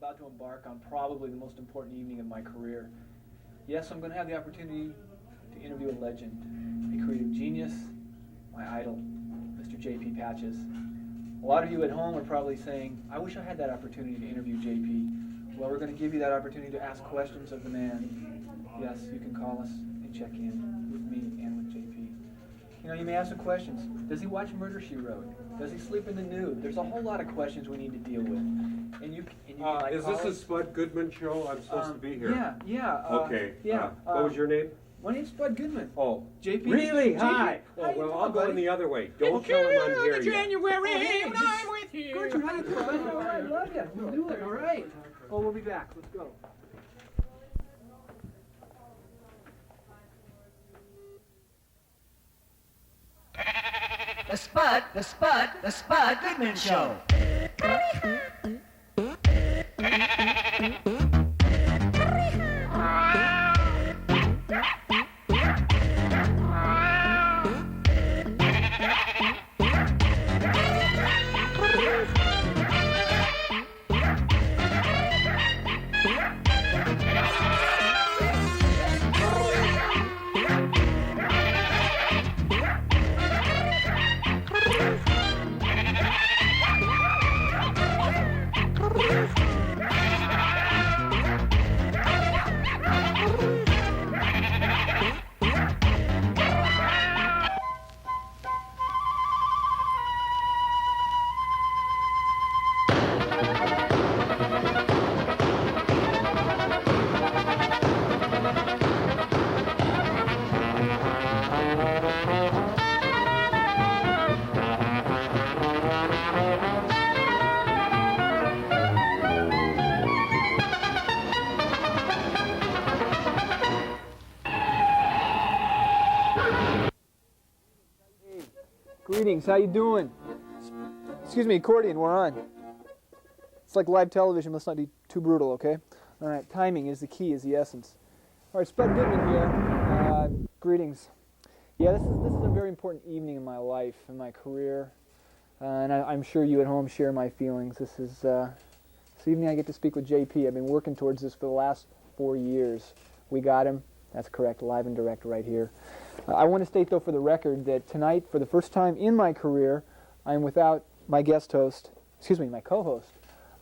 about to embark on probably the most important evening of my career. Yes, I'm going to have the opportunity to interview a legend, a creative genius, my idol, Mr. J.P. Patches. A lot of you at home are probably saying, I wish I had that opportunity to interview J.P. Well, we're going to give you that opportunity to ask questions of the man. Yes, you can call us and check in with me and with J.P. You know, you may ask some questions. Does he watch Murder, She Wrote? Does he sleep in the nude? There's a whole lot of questions we need to deal with. And you can like is this a Spud Goodman show? I'm supposed to be here. Yeah. Okay. Yeah. What was your name? My name's Spud Goodman. Oh. JP. Really? JP. Hi. How you Well, doing, I'll go buddy? in the other way. Don't tell him I'm here yet. January, hey, when I'm with you. Gertrude, how you doing? All right, love you. We'll do it. All right. Oh, we'll be back. Let's go. The Spud Goodman Show. Greetings, how you doing? Excuse me, accordion, we're on. It's like live television, let's not be too brutal, okay? All right, timing is the key, is the essence. All right, Spud Goodman here. Greetings. Yeah, this is a very important evening in my life, in my career, and I'm sure you at home share my feelings. This evening I get to speak with JP. I've been working towards this for the last 4 years. We got him. That's correct, live and direct right here. I want to state, though, for the record, that tonight, for the first time in my career, I'm without my guest host, my co-host,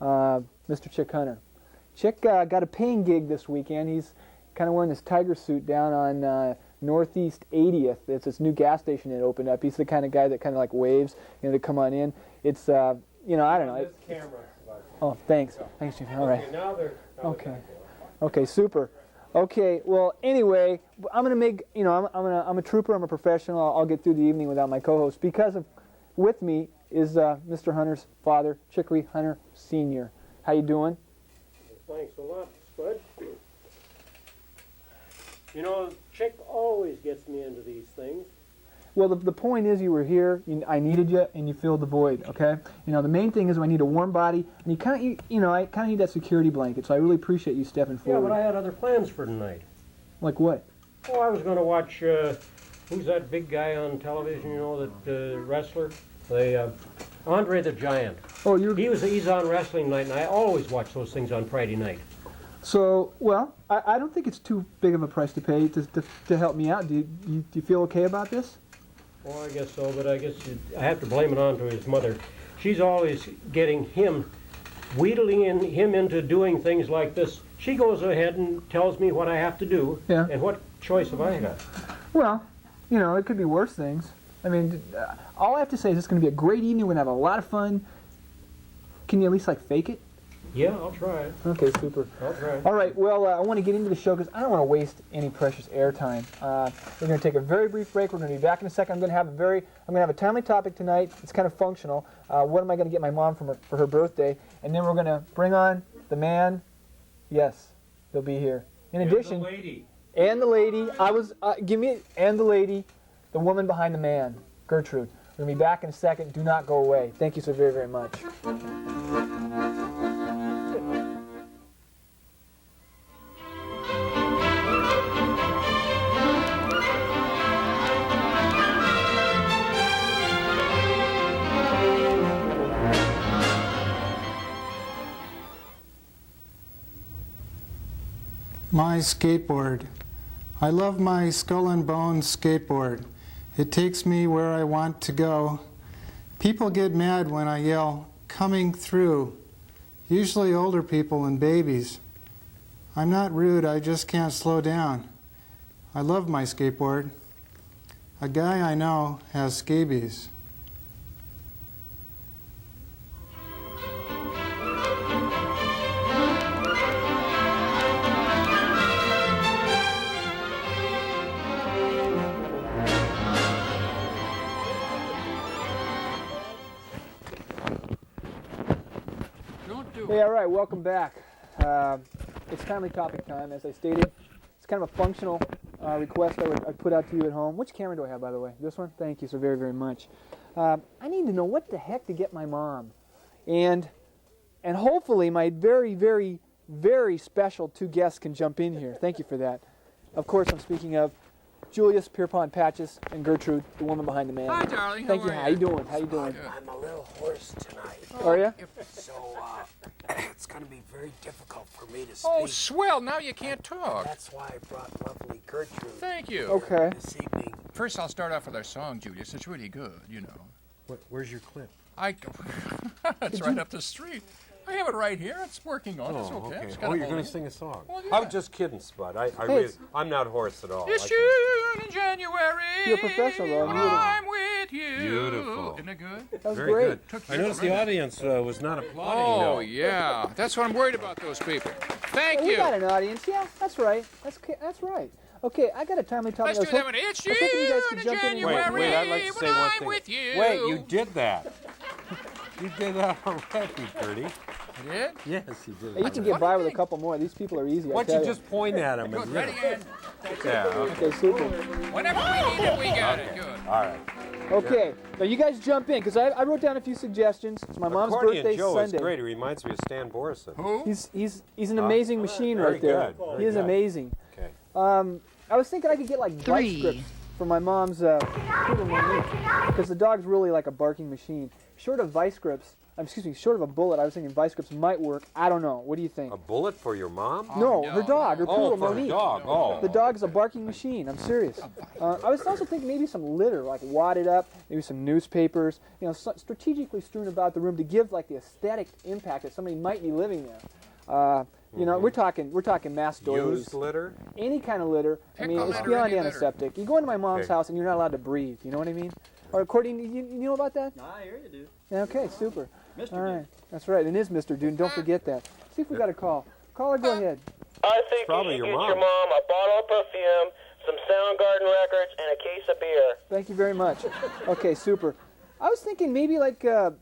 Mr. Chick Hunter. Chick got a paying gig this weekend. He's kind of wearing this tiger suit down on Northeast 80th. It's this new gas station that opened up. He's the kind of guy that kind of like waves, to come on in. It's, I don't know. This camera. Oh, thanks. Thanks, Chief. All right. Okay, now they're Okay. Okay, super. Okay, well, anyway, I'm gonna make, I'm a trooper, I'm a professional. I'll get through the evening without my co-host because with me is Mr. Hunter's father, Chicory Hunter Sr. How you doing? Thanks a lot, Spud. You know, Chick always gets me into these things. Well, the point is you were here, I needed you, and you filled the void, okay? The main thing is I need a warm body, and I kind of need that security blanket, so I really appreciate you stepping forward. Yeah, but I had other plans for tonight. Like what? Oh, I was going to watch, who's that big guy on television, that wrestler? Andre the Giant. Oh, He's on wrestling night, and I always watch those things on Friday night. So, well, I don't think it's too big of a price to pay to help me out. Do you feel okay about this? Well, I guess so, but I guess I have to blame it on to his mother. She's always getting him, wheedling him into doing things like this. She goes ahead and tells me what I have to do, yeah. And what choice have I got? Well, it could be worse things. I mean, all I have to say is it's going to be a great evening. We're going to have a lot of fun. Can you at least, fake it? Yeah, I'll try. Okay, super. I'll try. All right, well, I want to get into the show because I don't want to waste any precious airtime. We're going to take a very brief break. We're going to be back in a second. I'm going to have a timely topic tonight. It's kind of functional. What am I going to get my mom for her birthday? And then we're going to bring on the man. Yes, he'll be here. In addition, the lady. And the lady. And the lady, the woman behind the man, Gertrude. We're going to be back in a second. Do not go away. Thank you so very, very much. My skateboard. I love my Skull and Bones skateboard. It takes me where I want to go. People get mad when I yell, "Coming through." Usually older people and babies. I'm not rude, I just can't slow down. I love my skateboard. A guy I know has scabies. Hey, all right, welcome back. It's timely topic time, as I stated. It's kind of a functional request I put out to you at home. Which camera do I have, by the way? This one? Thank you so very, very much. I need to know what the heck to get my mom. And hopefully my very, very, very special two guests can jump in here. Thank you for that. Of course, I'm speaking of Julius Pierpont Patches and Gertrude, the woman behind the man. Hi, darling. Thank you. How you doing? How you doing? I'm a little hoarse tonight. Are you? So, it's going to be very difficult for me to speak. Oh, swell. Now you can't talk. That's why I brought lovely Gertrude Thank you. Okay. this evening. First, I'll start off with our song, Julius. It's really good, you know. Where's your clip? It's right up the street. I have it right here. It's working on. It's okay. It's Oh, kinda you're going holding to sing a song? Well, yeah. I'm just kidding, Spud. I'm not hoarse at all. It's I June in January. You're a professional, though. When You're- I'm with you. Beautiful. Isn't it good? That was Very great. good. Took I you noticed a the minute. audience was not applauding. Oh, though. yeah. That's what I'm worried about, those people. Thank We you. got an audience. Yeah, that's right. That's right. Okay, I got a timely topic. Let's do that one. It's I was hoping you guys June could in jump in January. and- Wait, I'd like to say when one I'm thing. with you. Wait, you did that. You did that already, Gertie. I did? Yes, you did. Hey, you can get by with a couple more. These people are easy. I Why don't tell you just point at them? Good. And Ready, and Yeah. Okay, super. whenever we need it, we got it. Good. All right. Okay, now you guys jump in because I wrote down a few suggestions. It's my mom's Accordion birthday Joe Sunday. is great. He reminds me of Stan Borison. Who? He's an amazing machine very right there. good, very He is good. amazing. Okay. I was thinking I could get like bite scripts for my mom's poodle Monique because the dog's really like a barking machine. Short of vice grips, short of a bullet, I was thinking vice grips might work. I don't know. What do you think? A bullet for your mom? No, her dog, her poodle for Monique. a dog. Oh. The dog's a barking machine. I'm serious. I was also thinking maybe some litter, like wadded up, maybe some newspapers, strategically strewn about the room to give like the aesthetic impact that somebody might be living there. We're talking mass doilies, Used litter? any kind of litter. I mean, Pickle it's litter, beyond any litter. antiseptic. You go into my mom's Okay. house and you're not allowed to breathe. You know what I mean? Or according, you know about that? I hear you do. Yeah, okay, super. Mr. All right, that's right. It is Mr. Dude. Don't forget that. See if we got a call. Caller, go ahead. I think probably you your should get mom. your mom a bottle of perfume, some Soundgarden records, and a case of beer. Thank you very much. Okay, super. I was thinking maybe like a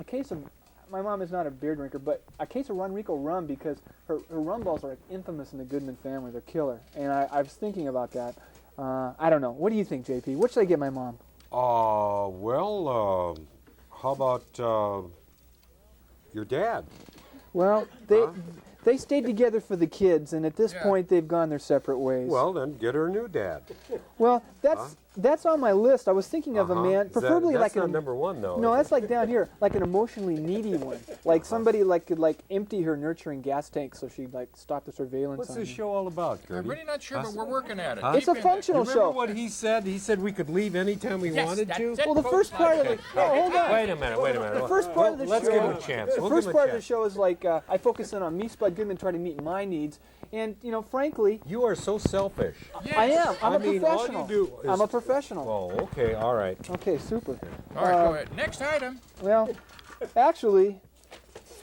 case of. My mom is not a beer drinker, but a case of Ronrico rum because her rum balls are infamous in the Goodman family. They're killer, and I was thinking about that. I don't know. What do you think, JP? What should I get my mom? Well, how about your dad? Well, they stayed together for the kids, and at this Yeah. point they've gone their separate ways. Well, then get her a new dad. Well, that's on my list. I was thinking of a man, preferably that's like not an number one, though. No, is that's it? like down here, like an emotionally needy one, like somebody like could like empty her nurturing gas tank so she'd like stop the surveillance. What's on this me. show all about, Gertie? I'm really not sure, but we're working at it. Huh? It's a Keep in there. functional Remember show. what he said? He said we could leave anytime we Yes, wanted to? that's it, Well, the folks. first part of the hold on. Wait a minute. The first part of the Let's show. give him a chance. The We'll first give him a part of the chance. show is like I focus in on me, Spud Goodman, trying to meet my needs, and frankly, You are so selfish. Yes. I am. I'm I a mean, all you professional. do is- I'm a professional. Oh, okay, all right. Okay, super. All right, go ahead. Next item. Well, actually,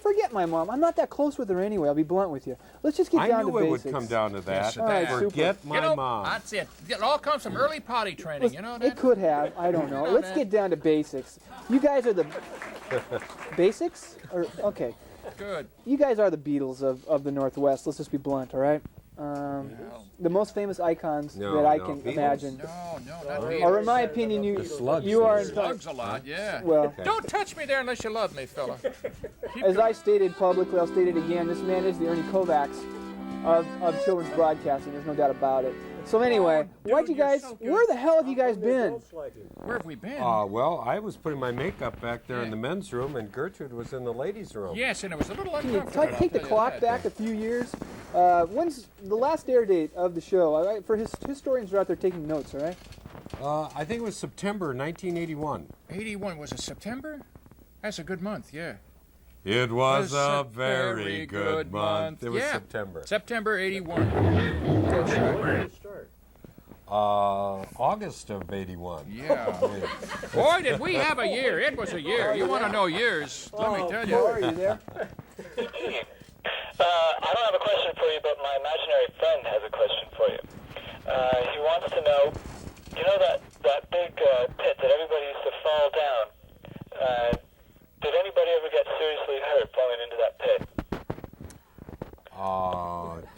forget my mom. I'm not that close with her anyway. I'll be blunt with you. Let's just get I down knew to it basics. would come down to that. Yes, it All right, does. super. Forget my You know, mom. That's it. It all comes from early potty training. You know It that? could have. I don't know. You know Let's that. get down to basics. You guys are the basics? Or okay. Good. You guys are the Beatles of the Northwest. Let's just be blunt, all right? The most famous icons No, that I no, can Beatles? imagine. No, not Or Beatles. in my opinion, you Slugs, you are the in Slugs a lot, yeah. well. Don't touch me there unless you love me, fella. Keep As going. I stated publicly, I'll state it again. This man is the Ernie Kovacs of children's broadcasting. There's no doubt about it. So anyway, dude, why'd you you're guys? so good. Where the hell have you guys been? Where have we been? Well, I was putting my makeup back there in Yeah. the men's room, and Gertrude was in the ladies' room. Yes, and it was a little Can you uncomfortable. take the I'll tell you clock that. back a few years? When's the last air date of the show? All right, for historians who are out there taking notes, all right? I think it was September 1981. 81, was it September? That's a good month, yeah. It was a very good month. It was Yeah. September. September 81. When did it start? August of 81. Yeah. Boy, did we have a year. It was a year. You want to know years? Let me tell you. Are you there? I don't have a question for you, but my imaginary friend has a question for you. He wants to know, you know that big pit that everybody used to fall down? Did anybody ever get seriously hurt falling into that pit?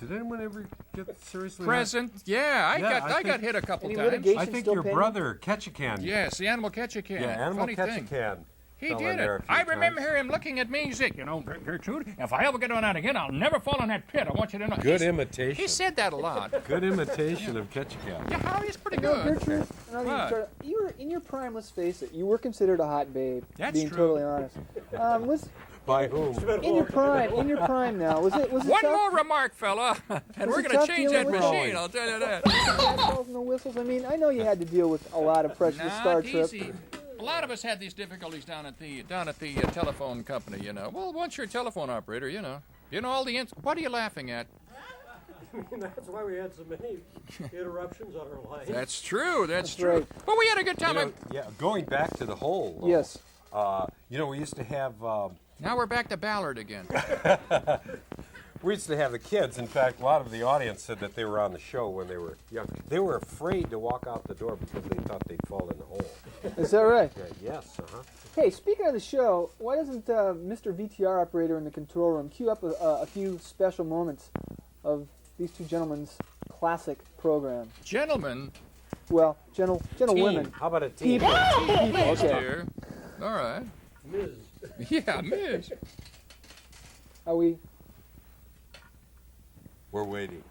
Did anyone ever get seriously Present. Yeah, I got hit a couple Any times. litigation? I think Still your pending? brother, Ketchikan. Yes, the animal catch-a-can. Yeah, Animal Funny thing. Ketchikan. He fell in did there it. a few I remember times. him looking at me. He said, Gertrude, if I ever get on that again, I'll never fall in that pit. I want you to know. Good imitation. He said that a lot. Good imitation of Ketchikan. Yeah, how he's pretty No, good. Gertrude, What? you were in your prime. Let's face it. You were considered a hot babe. That's being true. totally honest. By whom? In your prime now. Was it One tough? more remark, fella, and we're it going to tough change that dealing with machine, I'll tell you that. Cat calls and the whistles. I mean, I know you had to deal with a lot of pressure. The Star Not Trip. easy. A lot of us had these difficulties down at the telephone company, you know. Well, once you're a telephone operator, you know all the what are you laughing at? That's why we had so many interruptions on our line. That's true. That's true. right. But we had a good time. Going back to the hole. though, Yes. we used to have Now we're back to Ballard again. the kids. In fact, a lot of the audience said that they were on the show when they were young. They were afraid to walk out the door because they thought they'd fall in the hole. Is that right? Yes. Hey, speaking of the show, why doesn't Mr. VTR operator in the control room cue up a few special moments of these two gentlemen's classic program? Gentlemen, Well, gentlewomen. How about a team? People. People. Okay. dear. All right. Ms. Yeah, Miss. Are we? We're waiting.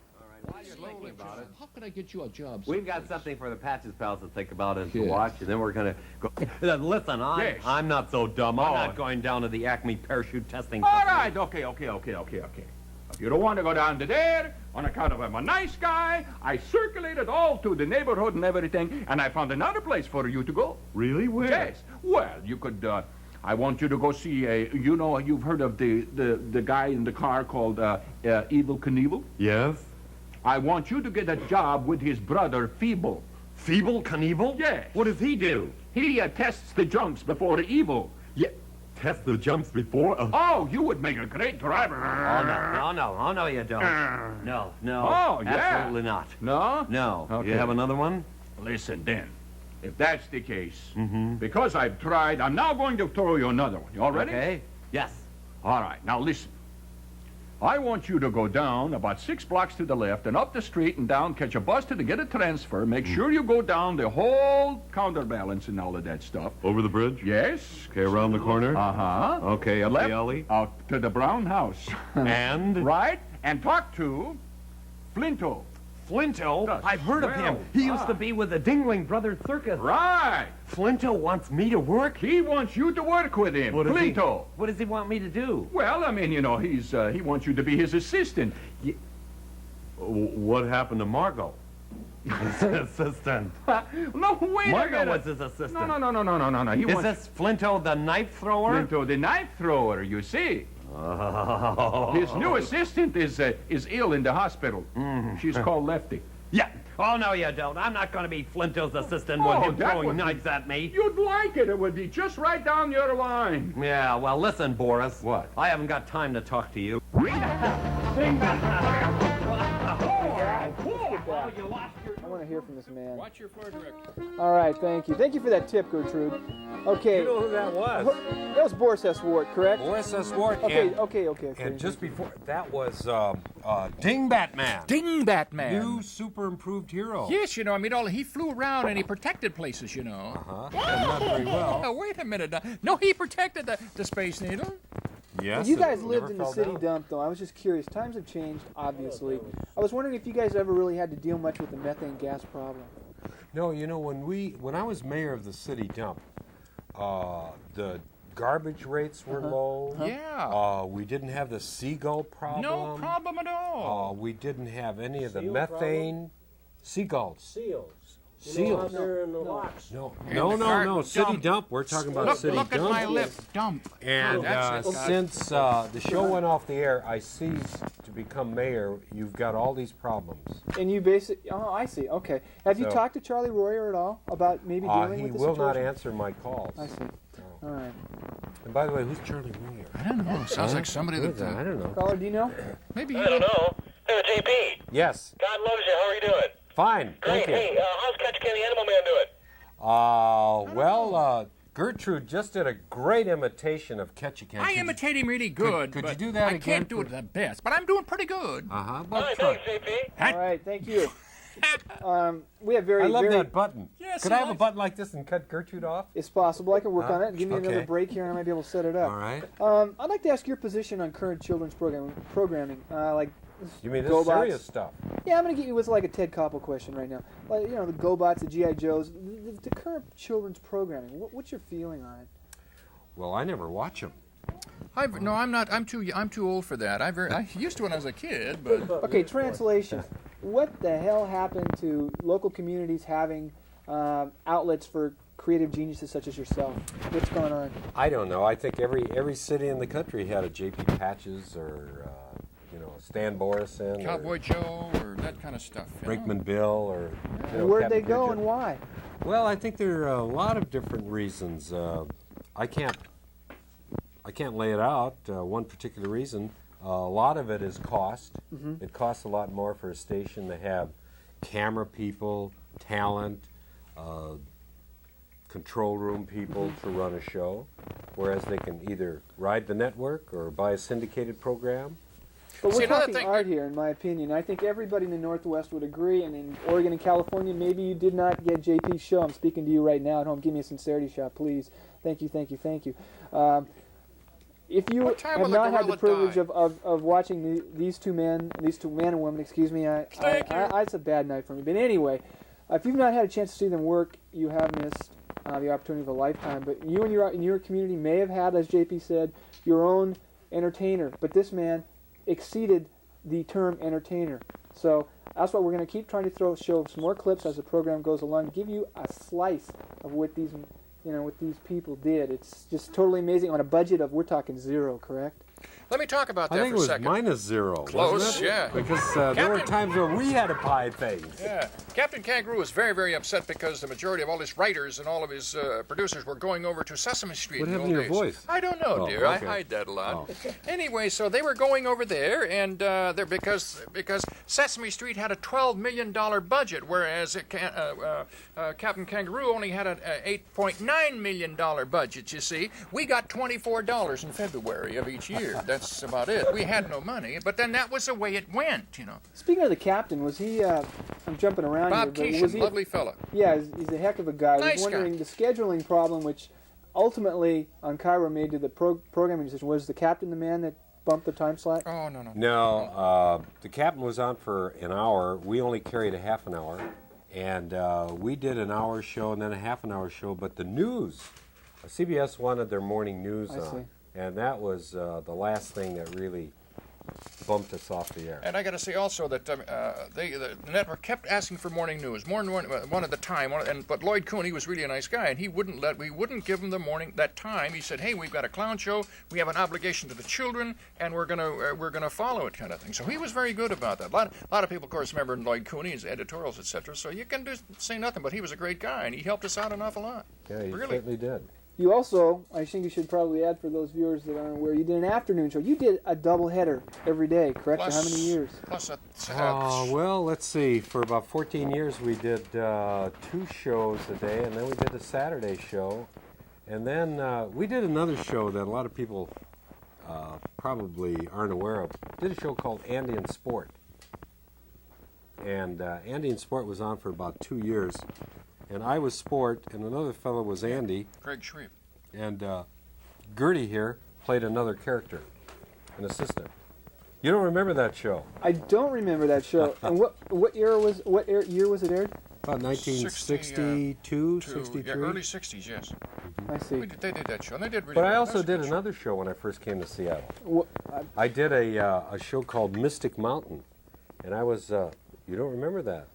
How can I get you a job? We've got something for the Patches pals to think about and to Yeah. watch, and then we're going to go. Listen, Yes. I'm not so dumb. I'm not going down to the Acme parachute testing. All right, okay. If you don't want to go down to there, on account of I'm a nice guy, I circulated all through the neighborhood and everything, and I found another place for you to go. Really? Where? Yes. Well, you could, I want you to go see you've heard of the guy in the car called Evil Knievel? Yes. I want you to get a job with his brother, Feeble. Feeble Knievel? Yes. What does he do? He tests the jumps before Evil. Yeah. Test the jumps before. Oh, you would make a great driver. Oh no, you don't. No. Oh, yeah. Absolutely not. No? No. Okay. You have another one? Listen, then. If that's the case, because I've tried, I'm now going to throw you another one. You all ready? Okay. Yes. All right. Now listen. I want you to go down about 6 blocks to the left and up the street and down, catch a bus to get a transfer. Make sure you go down the whole counterbalance and all of that stuff. Over the bridge? Yes. Okay, around the corner? Uh-huh. Okay, up Left, the alley? out to the brown house. And? Right? And talk to Flinto. Flinto? Yes. I've heard of him. Well, He used to be with the Dingling Brothers Circus. Right. Flinto wants me to work? He wants you to work with him. What does he- Flinto. What does he want me to do? Well, I mean, he wants you to be his assistant. What happened to Margot? Assistant. No, wait a Margot minute. was his assistant. No. He Is wants this Flinto the knife thrower? Flinto, the knife thrower, you see. Oh. His new assistant is ill in the hospital. She's called Lefty. Yeah. Oh, no, you don't. I'm not going to be Flinto's assistant with Oh, him that throwing would be- knives at me. You'd like it. It would be just right down your line. Yeah, well, listen, Boris. What? I haven't got time to talk to you. I want to hear from this man. Watch your floor director. All right, thank you. Thank you for that tip, Gertrude. Okay. You know who that was? That was Boris S. Ward, correct? Boris S. Ward. Okay. And just before that was Dingbat Man. Dingbat Man. New super improved hero. Yes, he flew around and he protected places, And not very well. Oh, wait a minute. No, he protected the Space Needle. Yes. You guys it lived never in the fell city down. dump, though. I was just curious. Times have changed, obviously. I was wondering if you guys ever really had to deal much with the methane gas problem. No, when I was mayor of the city dump, the garbage rates were low. Yeah. We didn't have the seagull problem. No problem at all. We didn't have any of the Seal methane. Seagulls. Seals. Seals. Out there in the locks. No. City dump. We're talking about city Look dump. at my lip. Dump. And That's it, guys. since the show went off the air, I ceased to become mayor. You've got all these problems. And you basically, I see. Okay. Have you So- talked to Charlie Royer at all about maybe dealing He with the will not situation? answer my calls. I see. All right. And by the way, who's Charlie Royer? I don't know. Sounds like somebody Who is that. I don't know. Caller, do you know? Maybe I you don't know. Hey, JP. Yes. God loves you. How are you doing? Fine. Great. Thank you. Hey, how's Catch Can the Animal Man doing? Gertrude just did a great imitation of Ketchikan. I imitate him really good. could but you do that I again can't do it the best, but I'm doing pretty good. All right, thanks, JP. All right. Thank you. We have very. I love very, that button. Yes, Could I have a button like this and cut Gertrude off? It's possible. I can work on it. Give me another Okay. break here, and I might be able to set it up. All right. I'd like to ask your position on current children's programming. Like, You mean this GoBots. serious stuff? Yeah, I'm going to get you with like a Ted Koppel question right now. Like, the GoBots, the GI Joes, the current children's programming. What's your feeling on it? Well, I never watch them. No, I'm not. I'm too old for that. I used to when I was a kid, but Okay, translation. What the hell happened to local communities having outlets for creative geniuses such as yourself? What's going on? I don't know. I think every city in the country had a J.P. Patches or Stan Borison, Cowboy Joe or that kind of stuff. or Brinkman Bill, or And where'd they Captain go Gidget. and why? Well, I think there are a lot of different reasons. I can't lay it out. One particular reason. A lot of it is cost. Mm-hmm. It costs a lot more for a station to have camera people, talent, control room people to run a show, whereas they can either ride the network or buy a syndicated program. But See, we're another talking thing- art here, in my opinion. I think everybody in the Northwest would agree, and in Oregon and California, maybe you did not get JP's show. I'm speaking to you right now at home. Give me a sincerity shot, please. Thank you. If you What time have will the not had the gorilla privilege die? of watching these two men and women, excuse me, Thank you. it's a bad night for me. But anyway, if you've not had a chance to see them work, you have missed the opportunity of a lifetime. But you and your community may have had, as JP said, your own entertainer. But this man exceeded the term entertainer. So that's why we're going to keep trying to show some more clips as the program goes along to give you a slice of what these people did. It's just totally amazing on a budget of, we're talking zero, correct? let me talk about I that think for it a was second. -0. Close, wasn't it? yeah. Because there were times where we had to buy things. Yeah, Captain Kangaroo was very, very upset because the majority of all his writers and all of his producers were going over to Sesame Street. What in the happened to old your days. voice? I don't know, Oh, dear. I okay. hide that a lot. Oh. Anyway, so they were going over there, and because Sesame Street had a $12 million budget, whereas Captain Kangaroo only had an $8.9 million budget. You see, we got $24 in February of each year. That's about it. We had no money, but then that was the way it went. Speaking of the captain, was he, I'm jumping around Bob here, but was Keeshan, he, lovely fella. yeah, he's a heck of a guy. I was Nice wondering, guy. the scheduling problem, which ultimately on Cairo made to the programming decision, was the captain the man that bumped the time slot? Oh, no. No, the captain was on for an hour. We only carried a half an hour. And we did an hour show and then a half an hour show. But the news, CBS wanted their morning news I on. see. And that was the last thing that really bumped us off the air. And I got to say also that the network kept asking for morning news, one at a time. But Lloyd Cooney was really a nice guy, and we wouldn't give him the morning that time. He said, "Hey, we've got a clown show. We have an obligation to the children, and we're gonna follow it," kind of thing. So he was very good about that. A lot of people, of course, remember Lloyd Cooney, his editorials, etc. So you can say nothing, but he was a great guy, and he helped us out an awful lot. Yeah, he Really? certainly did. You also, I think you should probably add for those viewers that aren't aware, you did an afternoon show. You did a double header every day, correct? For how many years? Plus Well, let's see. For about 14 years, we did 2 shows a day, and then we did a Saturday show. And then we did another show that a lot of people probably aren't aware of. Did a show called Andy in Sport. And Andy in Sport was on for about 2 years. And I was Sport, and another fellow was Andy. Craig Shreve. And Gertie here played another character, an assistant. You don't remember that show? I don't remember that show. And what year was it aired? About 1962, 63. Yeah, early 60s, yes. I see. They did that show, and they did really But well. I also That's a did good show. another show when I first came to Seattle. What, I did a show called Mystic Mountain, and I was, you don't remember that,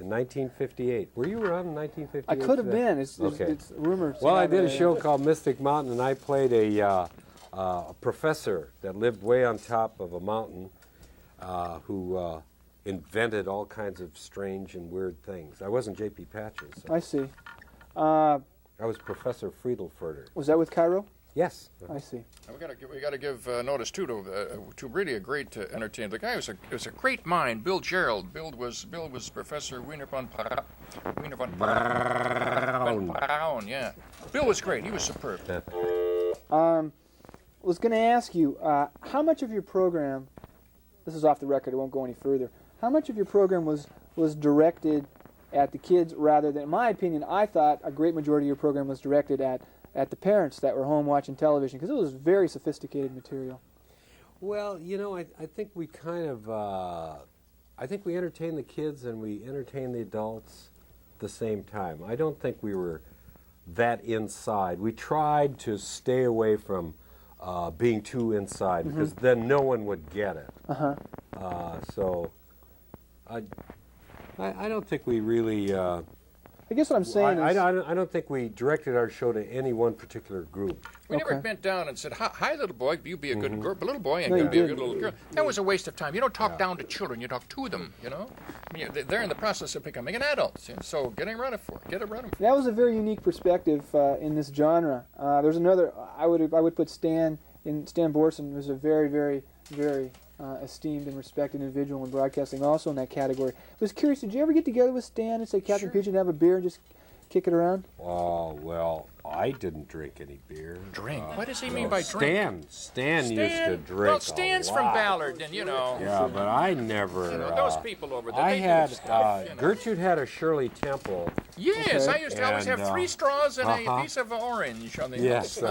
in 1958. Were you around in 1958? I could have for that? been. It's Okay. rumored. Well, I did a show called Mystic Mountain, and I played a professor that lived way on top of a mountain who invented all kinds of strange and weird things. I wasn't J.P. Patches. I see. I was Professor Friedelfurter. Was that with Cairo? Yes. I see. We got to give notice too to really a great entertainer. The guy was a great mind. Bill Gerald. Bill was Professor Wiener von Braun. Yeah. Bill was great. He was superb. Was going to ask you how much of your program. This is off the record. It won't go any further. How much of your program was directed at the kids rather than, in my opinion, I thought a great majority of your program was directed at the parents that were home watching television because it was very sophisticated material. Well, you know, I think we kind of, I think we entertain the kids and we entertain the adults at the same time. I don't think we were that inside. We tried to stay away from being too inside because then no one would get it. So I don't think we really. I guess what I'm saying is... I don't think we directed our show to any one particular group. We never bent down and said, "Hi, little boy, you be a good little boy, and No, you you be a didn't. good little girl." That was a waste of time. You don't talk down to children; you talk to them. You know, I mean, they're in the process of becoming an adult. So get it ready for it. That was a very unique perspective in this genre. There's another. I would put Stan Borson was a very, very, very esteemed and respected individual in broadcasting, also in that category. I was curious, did you ever get together with Stan and say, Captain Pigeon, and have a beer and just kick it around? Oh, well, I didn't drink any beer. Drink? What does he mean by drink? Stan used to drink. Well, Stan's a from lot. Ballard, and you know. Yeah, but I never. Those people over there. I they do had stuff, you know. Gertrude had a Shirley Temple. Yes, I used to always have 3 straws and a piece of orange on the. Yes,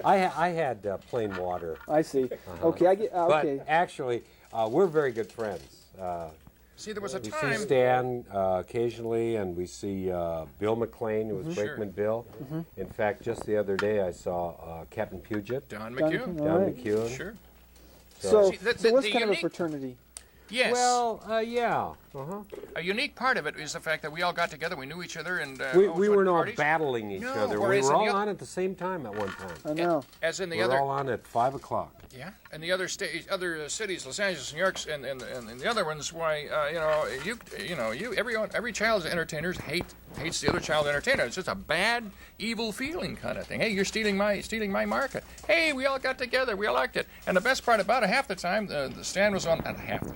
I had plain water. I see. Okay, I get. Okay. But actually, we're very good friends. See, there was a We time. see Stan occasionally, and we see Bill McLean, who was Brakeman Bill. In fact, just the other day, I saw Captain Puget, Don McHugh. Don McHugh. Sure. So, See, so what's the kind of a unique- fraternity? Yes. Well, yeah. A unique part of it is the fact that we all got together, we knew each other, and We weren't all parties. battling each No, other. We whereas were in all the oth- on at the same time at one time. I know. As in the We were other. all on at 5 o'clock. Yeah, and the other cities, Los Angeles, New York, and the other ones. Why, every child's entertainers hates the other child's entertainer. It's just a bad, evil feeling kind of thing. Hey, you're stealing my market. Hey, we all got together, we all liked it. And the best part about it, half the time, Stan was on.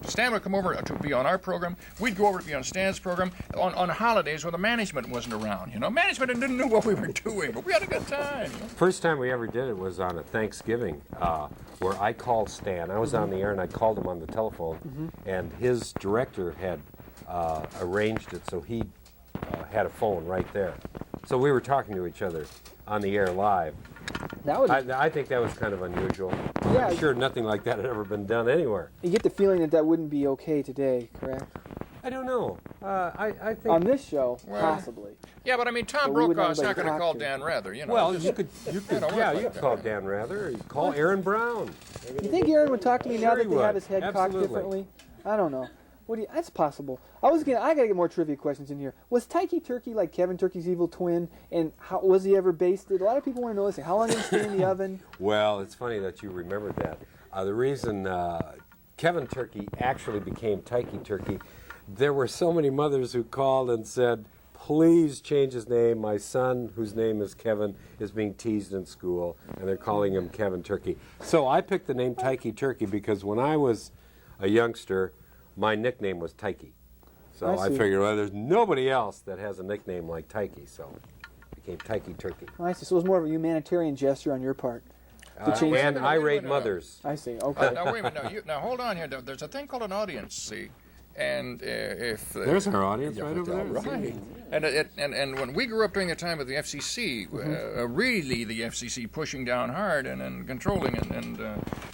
Stan would come over to be on our program. We'd go over to be on Stan's program on holidays when the management wasn't around. You know, management didn't know what we were doing, but we had a good time. You know? First time we ever did it was on a Thanksgiving, where I called Stan. I was on the air and I called him on the telephone, and his director had arranged it so he had a phone right there. So we were talking to each other on the air live. That would. I think that was kind of unusual. Yeah. I'm sure nothing like that had ever been done anywhere. You get the feeling that wouldn't be okay today, correct? I don't know. I think On this show, possibly. Yeah, but I mean, Tom But we wouldn't Brokaw's have not going to anybody call to talk Dan Rather. You know. well, just- you could know, what yeah, like you could that. call Dan Rather. You call Aaron Brown. You think Aaron would talk to me now Sure that he they have would. his head cocked Absolutely. differently? I don't know. That's possible. I gotta get more trivia questions in here. Was Tyke Turkey like Kevin Turkey's evil twin? And how was he ever basted? A lot of people want to know this. How long did he stay in the oven? Well, it's funny that you remembered that. The reason Kevin Turkey actually became Tyke Turkey, there were so many mothers who called and said, please change his name. My son, whose name is Kevin, is being teased in school, and they're calling him Kevin Turkey. So I picked the name Tyke Turkey because when I was a youngster, my nickname was Tyke. So I I see. figured, well, there's nobody else that has a nickname like Tyke, so it became Tyke Turkey. I see. So it was more of a humanitarian gesture on your part to change. And No, irate no. mothers. I see. Okay. Now wait a minute. Now hold on here. There's a thing called an audience. See, and if There's our audience right over there. right, and when we grew up during the time of the FCC, really the FCC pushing down hard and controlling and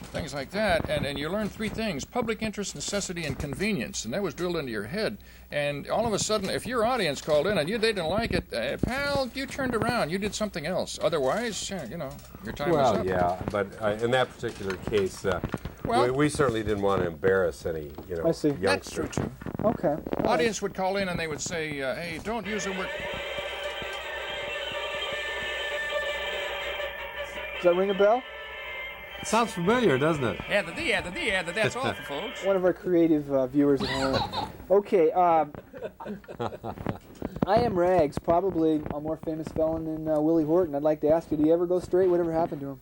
things like that, and you learn three things: public interest, necessity, and convenience. And that was drilled into your head. And all of a sudden, if your audience called in and they didn't like it, pal, you turned around. You did something else. Otherwise, your time was up. Well, yeah, but in that particular case, we certainly didn't want to embarrass any, I see. youngster. That's true, too. Okay. All Audience would call in and they would say, hey, don't use the word... Does that ring a bell? Sounds familiar, doesn't it? That's all, folks. One of our creative viewers at home. Okay, I Am Rags, probably a more famous felon than Willie Horton. I'd like to ask you, did he ever go straight? Whatever happened to him?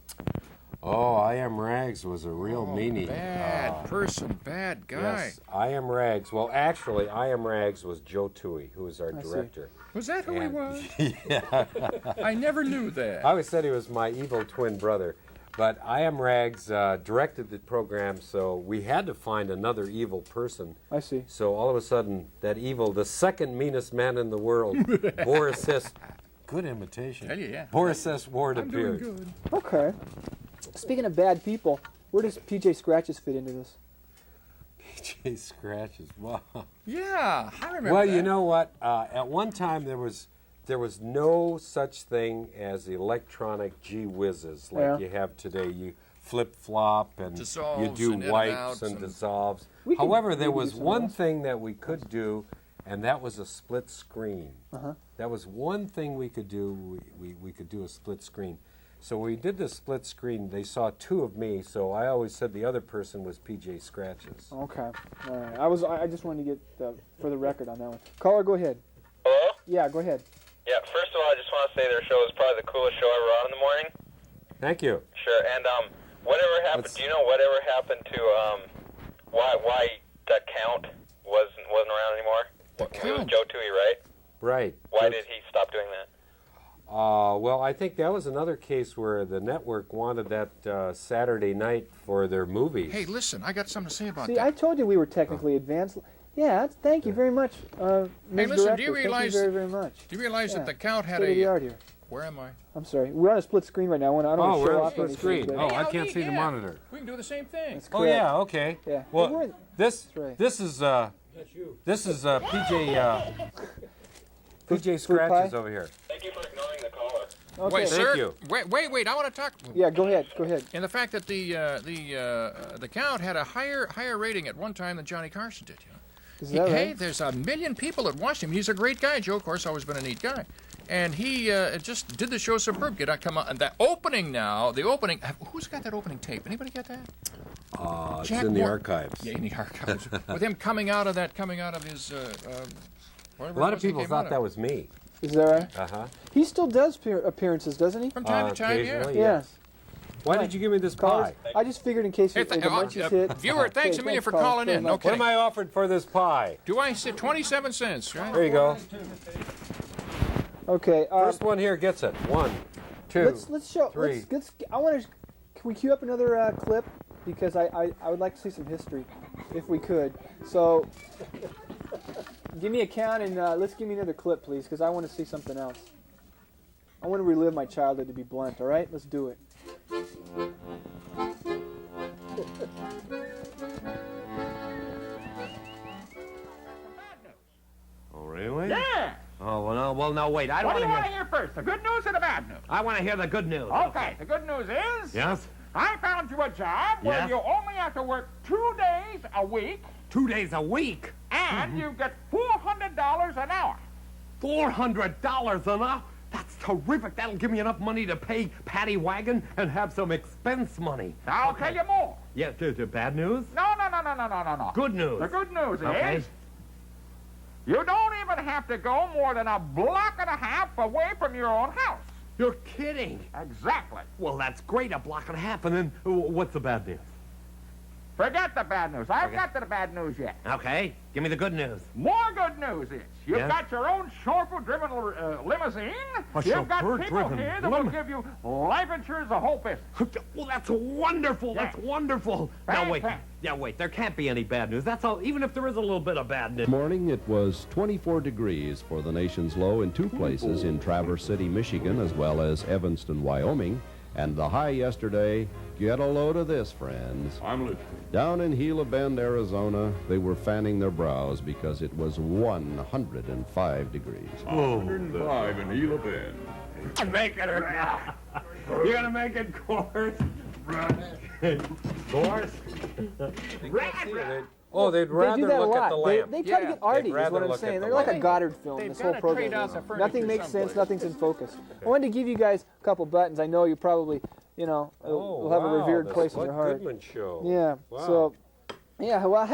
Oh, I Am Rags was a real meanie. Bad person, bad guy. Yes, I Am Rags. Well, actually, I Am Rags was Joe Toohey, who was our director. Was that who he was? Yeah. I never knew that. I always said he was my evil twin brother. But I Am Rags directed the program, so we had to find another evil person. I see. So all of a sudden, that evil, the second meanest man in the world, Boris S. Good imitation. Tell you, yeah. Boris S. Ward I'm appeared. doing good. Okay. Speaking of bad people, where does PJ Scratches fit into this? PJ Scratches, wow. Yeah, I remember Well, that. you know what? At one time, there was no such thing as electronic gee whizzes like you have today. You flip-flop and Dissolves you do and in and wipes outs and and- dissolves. We could However, there maybe was do some one of that. thing that we could do, and that was a split screen. That was one thing we could do. We could do a split screen. So we did the split screen. They saw two of me, so I always said the other person was PJ Scratches. Okay. All right. I just wanted to get for the record on that one. Caller, go ahead. Hello? Yeah, go ahead. Yeah, first of all, I just want to say their show is probably the coolest show ever on in the morning. Thank you. Sure, and whatever happened, do you know whatever happened to, why that Count wasn't around anymore? The It was Count? Joe Toohey, right? Right. Why did he stop doing that? Well, I think that was another case where the network wanted that Saturday night for their movies. Hey, listen, I got something to say about See, that. I told you we were technically advanced. Yeah, thank you very much, Ms. listen, Director. do you realize- Thank you very, very much. Do you realize Yeah. that the Count had State of the a... art here. Where am I? I'm sorry. We're on a split screen right now. I don't want to we're show on a off split anything, screen. but- Oh, I Hey, can't neat, see the yeah. monitor. We can do the same thing. That's Oh correct. yeah, okay. Yeah. Well, Hey, this right. this is PJ Fruit Scratches pie? over here. Thank you for ignoring the caller. Okay. Wait, Thank sir. you. Wait. I want to talk. Yeah, go ahead. Go ahead. And the fact that the Count had a higher rating at one time than Johnny Carson did. Is that Hey, right? there's 1 million people that watched him. He's a great guy. Joe, of course, always been a neat guy. And he just did the show superb. Get out, come on. And the opening now, who's got that opening tape? Anybody got that? It's Jack in the Moore. archives. Yeah, in the archives. With him coming out of his. A whatever lot it of was he people came out thought of. that was me. Is that right? Uh-huh. He still does appearances, doesn't he? From time to time, yeah. Occasionally, Yeah. yes. Why did you give me this Callers, pie? I just figured in case Hey, the munchies hit. viewer, thanks a million for callers, calling very in. much. Okay. What am I offered for this pie? Do I say 27 cents, right? There you go. Okay. First one here gets it. 1, 2. Let's show. 3. I want to. Can we cue up another clip? Because I would like to see some history, if we could. So, give me a count and let's give me another clip, please, because I want to see something else. I want to relive my childhood, to be blunt. All right, let's do it. Oh, really? Yeah. Oh, well, no, wait. I don't What do you want want to hear first, the good news or the bad news? I want to hear the good news. Okay, the good news is... Yes? I found you a job where Yes? you only have to work 2 days a week, 2 days a week. and you get $400 an hour. $400 an hour? That's terrific. That'll give me enough money to pay Paddy Wagon and have some expense money. Now, I'll tell you more. Yeah, the bad news? No. Good news. The good news Okay. is you don't even have to go more than a block and a half away from your own house. You're kidding. Exactly. Well, that's great, a block and a half. And then what's the bad news? Forget the bad news. I've got to the bad news yet. Okay, give me the good news. More good news is you've Yes? got your own chauffeur-driven limousine. A You've got people chauffeur-driven here that will give you life insurance the whole business. Well, that's wonderful. Yeah. That's wonderful. Now, wait. Fantastic. Yeah, wait. There can't be any bad news. That's all. Even if there is a little bit of bad news. Morning, it was 24 degrees for the nation's low in 2 places in Traverse City, Michigan, as well as Evanston, Wyoming. And the high yesterday, get a load of this, friends. I'm listening. Down in Gila Bend, Arizona, they were fanning their brows because it was 105 degrees. 105 in Gila Bend. Make it now. You're gonna make it coarse. Coarse. Oh, they'd They rather do that a look lot. at the lamp. They try to get arty, is rather what I'm look at saying. the They're like a lamp. Goddard film, They've this whole gotta program. trade out the furniture Nothing makes sense, someplace. nothing's in focus. I wanted to give you guys a couple buttons. I know you probably, will have a revered the place in Spud your heart. Goodman show. Yeah. Wow. So, yeah. Well,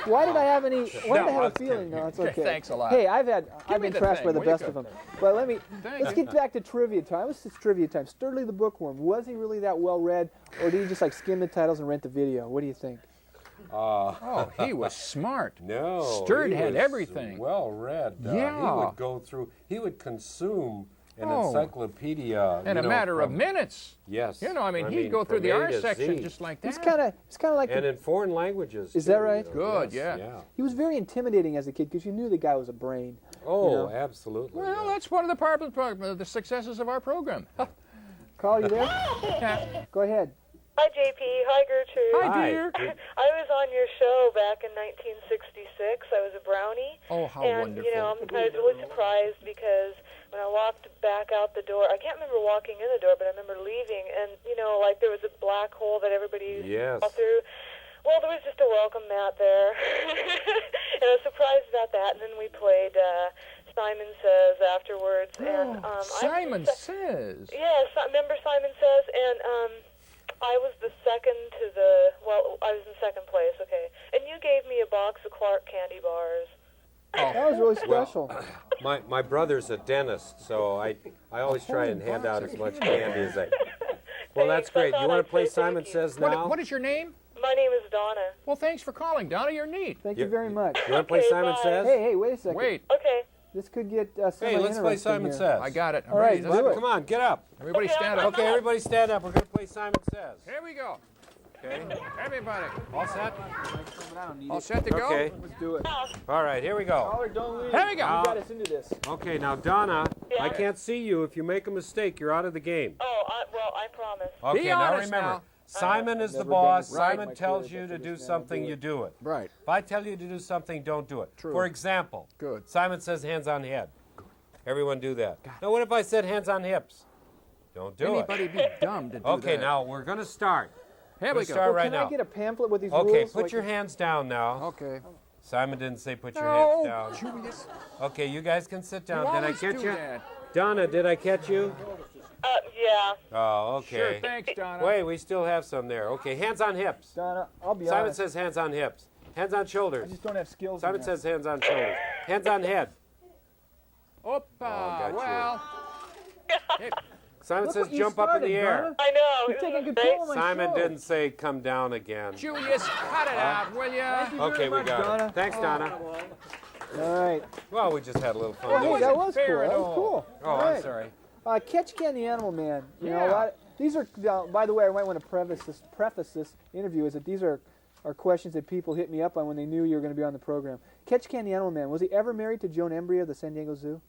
why did I have any? Why did I have a feeling? No, it's okay. Thanks a lot. Hey, I've been me the trashed by thing. the What do you best of got? them. But Thank let's you. get back to trivia time. This is trivia time. Sturdley the bookworm. Was he really that well read, or did he just like skim the titles and rent the video? What do you think? Oh, he was smart. No. Sturt he had was everything. Well read. Yeah. He would go through, he would consume an Oh. encyclopedia. In a matter of minutes. Yes. He'd go through from the A R to section Z. just like that. He's kind of like And in foreign languages. Is too, that right? Good, Yes, yeah. he was very intimidating as a kid because you knew the guy was a brain. Oh, absolutely. Well, yeah. that's one of the successes of our program. Carl, you there? Yeah. Go ahead. Hi, JP. Hi, Gertrude. Hi, dear. I was on your show back in 1966. I was a brownie. Oh, how and, wonderful. I was really surprised because when I walked back out the door, I can't remember walking in the door, but I remember leaving, and, there was a black hole that everybody Yes. saw through. Well, there was just a welcome mat there. And I was surprised about that, and then we played Simon Says afterwards. And Simon Says. Yes, remember Simon Says, and I was the second to I was in second place, okay. And you gave me a box of Clark candy bars. That was really special. My brother's a dentist, so I always try and hand out as much candy as I. Well, that's great. You want to play Simon Says now? What is your name? My name is Donna. Well, thanks for calling, Donna. You're neat. Thank you very much. You want to play Okay, Simon bye. Says? Hey, wait a second. Wait. Okay. This could get Hey, let's play semi-interesting Simon here. Says. I got it. I'm All right, ready. do it. Come on, get up. Everybody stand up. Okay, everybody stand up. We're going to play Simon Says. Here we go. Okay. Everybody. All set? All set to go? Okay. Let's do it. All right, here we go. Caller, don't leave. Here we go. You got us into this. Okay, now, Donna, Yeah. I can't see you. If you make a mistake, you're out of the game. Oh, I promise. Okay, Be now honest remember, now. Simon is the Never boss. done it right in Simon my tells career, you but to for do this man, something, do you it. do it. Right. If I tell you to do something, don't do it. True. For example, Good. Simon says hands on head. Everyone do that. Now, what if I said hands on hips? Don't do it. Anybody be dumb to do Okay, that. now we're going to start. Here We'll we go. start right Can now. I get a pamphlet with these rules? Okay, so I put your can- hands down now. Okay. Simon didn't say put your No, hands down. Julius. Okay, you guys can sit down. You Did I always catch do you? that. Donna, did I catch you? Yeah. Oh, Sure, okay. thanks, Donna. Wait, we still have some there. Okay, hands on hips. Donna, I'll be Simon honest. says hands on hips. Hands on I shoulders. just don't have skills. Simon in that. says hands on shoulders. Hands on head. Opa. got you. Well. Simon Look says what you jump up in started, the air. Donna. I know. You're Isn't taking it control of great? my Simon show. didn't say come down again. Julius, cut it out, will ya? Thank you Okay, very we much, got Donna. it. Thanks, Donna. All right. Well, we just had a little fun. Hey, wasn't that was fair cool. at That was all. cool. Oh, All I'm right. sorry. Catch Can the Animal Man. You know, Yeah. a lot. These are. By the way, I might want to preface this interview is that these are questions that people hit me up on when they knew you were going to be on the program. Catch Can the Animal Man. Was he ever married to Joan Embry of the San Diego Zoo?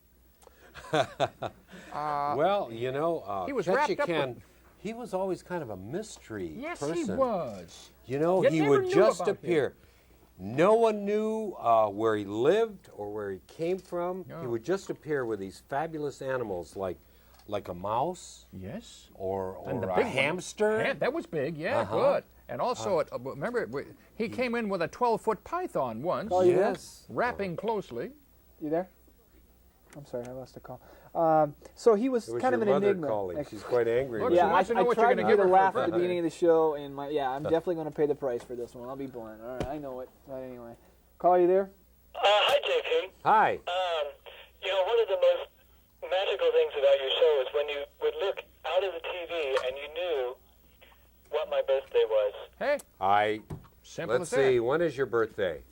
Well, you know, He was Ketchikan, wrapped up with- he was always kind of a mystery Yes, person. he was. You know, You he never would knew just about him. appear. No one knew where he lived or where he came from. He No. would just appear with these fabulous animals like a mouse Yes. or And the a big one. hamster. Yeah, that was big, yeah, Uh-huh. good. And also, remember, he came in with a 12-foot python once, Oh, you there? Yes. wrapping closely. You there? I'm sorry, I lost a call. So he was It was kind your of an mother enigma. calling. She's quite angry. Look, with she Yeah, you. wants to know I what you're tried to gonna get give a her laugh for at the birthday. beginning of the show, and I'm definitely going to pay the price for this one. I'll be blunt. All right, I know it. But anyway, call you there? Hi, JP. Hi. One of the most magical things about your show is when you would look out of the TV and you knew what my birthday was. Hey, simple Let's as that. see. When is your birthday?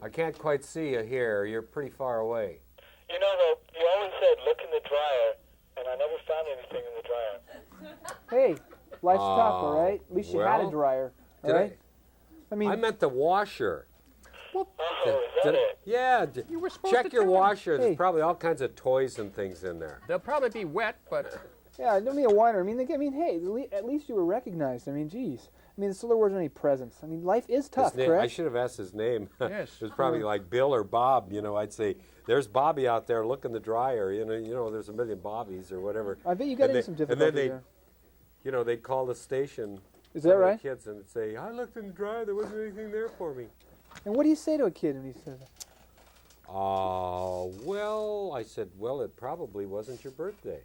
I can't quite see you here. You're pretty far away. You know, though, you always said, look in the dryer, and I never found anything in the dryer. Hey, life's tough, all right? At least you had a well, dryer, all Did right? I mean, I meant the washer. Oh, is that it? Yeah. You were supposed check to your tell me. washer. There's Hey. probably all kinds of toys and things in there. They'll probably be wet, but Yeah, don't be a whiner. I mean, hey, at least you were recognized. I mean, geez. I mean, so there wasn't any presents. I mean, life is tough, correct? I should have asked his name. Yes. It was probably like Bill or Bob. You know, I'd say, there's Bobby out there looking the dryer. You know, there's a million Bobbies or whatever. I bet you got into some difficulty And then there. you know, they'd call the station. Is that right? The kids and they'd say, I looked in the dryer. There wasn't anything there for me. And what do you say to a kid when he says that? Well, I said, well, it probably wasn't your birthday.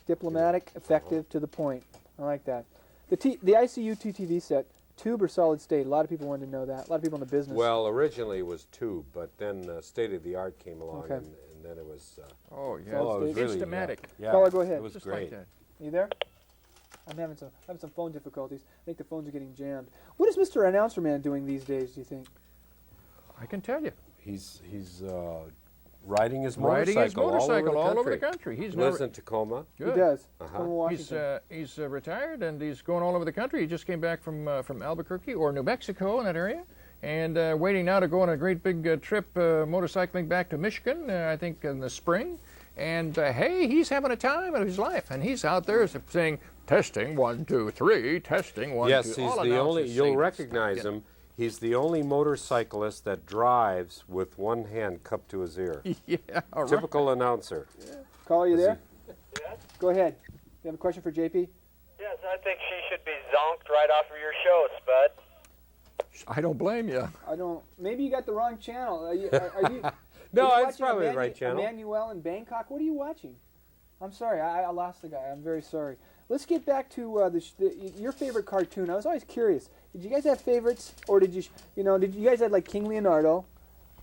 Diplomatic, effective, to the point. I like that. The ICU TTV set, tube or solid state? A lot of people wanted to know that. A lot of people in the business. Well, originally it was tube, but then State of the Art came along, Okay. and then it was. Oh, yeah. Solid it was state? really Instamatic. Yeah, Caller, go ahead. It was Just great. like that. You there? I'm having some phone difficulties. I think the phones are getting jammed. What is Mr. Announcer Man doing these days, do you think? I can tell you. He's riding his motorcycle, all over the country. He lives in Tacoma. Good. He does. Uh-huh. From Washington. He's retired and he's going all over the country. He just came back from Albuquerque or New Mexico in that area, and waiting now to go on a great big trip motorcycling back to Michigan. I think in the spring. And hey, he's having a time of his life, and he's out there saying, "Testing 1, 2, 3, testing 1, 2." Yes, he's the only. You'll recognize him. He's the only motorcyclist that drives with one hand cupped to his ear. Yeah, all right. Typical announcer. Caller, you there? Yes? Go ahead. You have a question for JP? Yes, I think she should be zonked right off of your show, Spud. I don't blame you. I don't. Maybe you got the wrong channel. Are you No, are you it's watching probably the right channel. Emmanuel in Bangkok. What are you watching? I'm sorry, I lost the guy. I'm very sorry. Let's get back to your favorite cartoon. I was always curious. Did you guys have favorites, or did you you guys had like King Leonardo,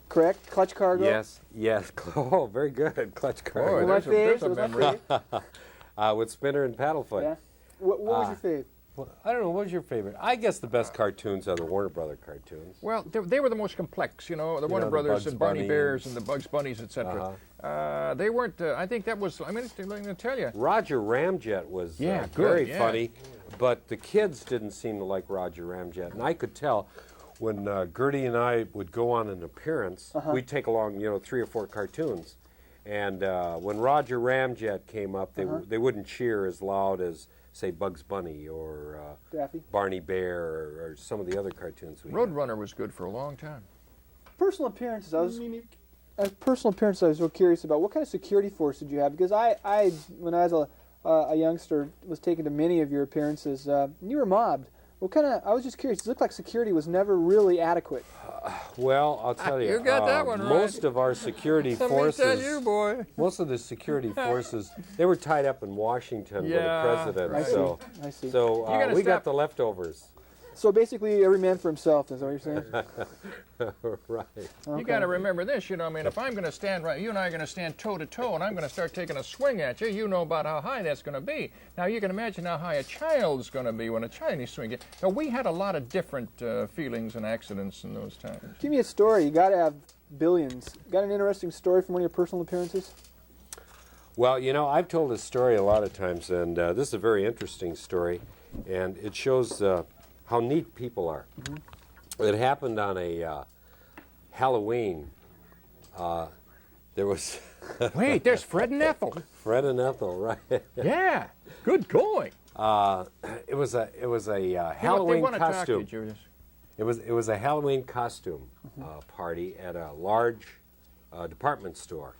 correct? Clutch Cargo. Yes. Oh, very good. Clutch Cargo. Boy, My there's a fave. memory. With Spinner and Paddlefoot. Yeah. What was your fave? Well, I don't know. What was your favorite? I guess the best cartoons are the Warner Brother cartoons. Well, they were the most complex, the Warner the Brothers Bugs and Barney Bunny Bears and the Bugs Bunnies, etc. They weren't. I think that was. I'm going to tell you. Roger Ramjet was good, very yeah. funny, but the kids didn't seem to like Roger Ramjet, and I could tell when Gertie and I would go on an appearance. We'd take along 3 or 4 cartoons, and when Roger Ramjet came up, they wouldn't cheer as loud as, say, Bugs Bunny or Daffy? Barney Bear or some of the other cartoons we had. Roadrunner was good for a long time. Personal appearances. I was real curious about what kind of security force did you have? Because I when I was a youngster, was taken to many of your appearances. And you were mobbed. What kind of? I was just curious. It looked like security was never really adequate. Well, I'll tell you. You got that one right. Most of our security forces. Let me tell you, boy. Most of the security forces, they were tied up in Washington with the president. I so, see. I see. So we got the leftovers. So basically, every man for himself. Is that what you're saying? Right. You got to remember this, if I'm going to stand right, you and I are going to stand toe to toe, and I'm going to start taking a swing at you. You know about how high that's going to be. Now you can imagine how high a child's going to be when a child is swinging. Now we had a lot of different feelings and accidents in those times. Give me a story. You got to have billions. Got an interesting story from one of your personal appearances? Well, I've told this story a lot of times, and this is a very interesting story, and it shows how neat people are. It happened on a Halloween. There was Wait, there's Fred and Ethel. Fred and Ethel, right? Yeah, good going. It was a They Halloween want to talk to costume. you, Julius. It was a Halloween costume party at a large department store,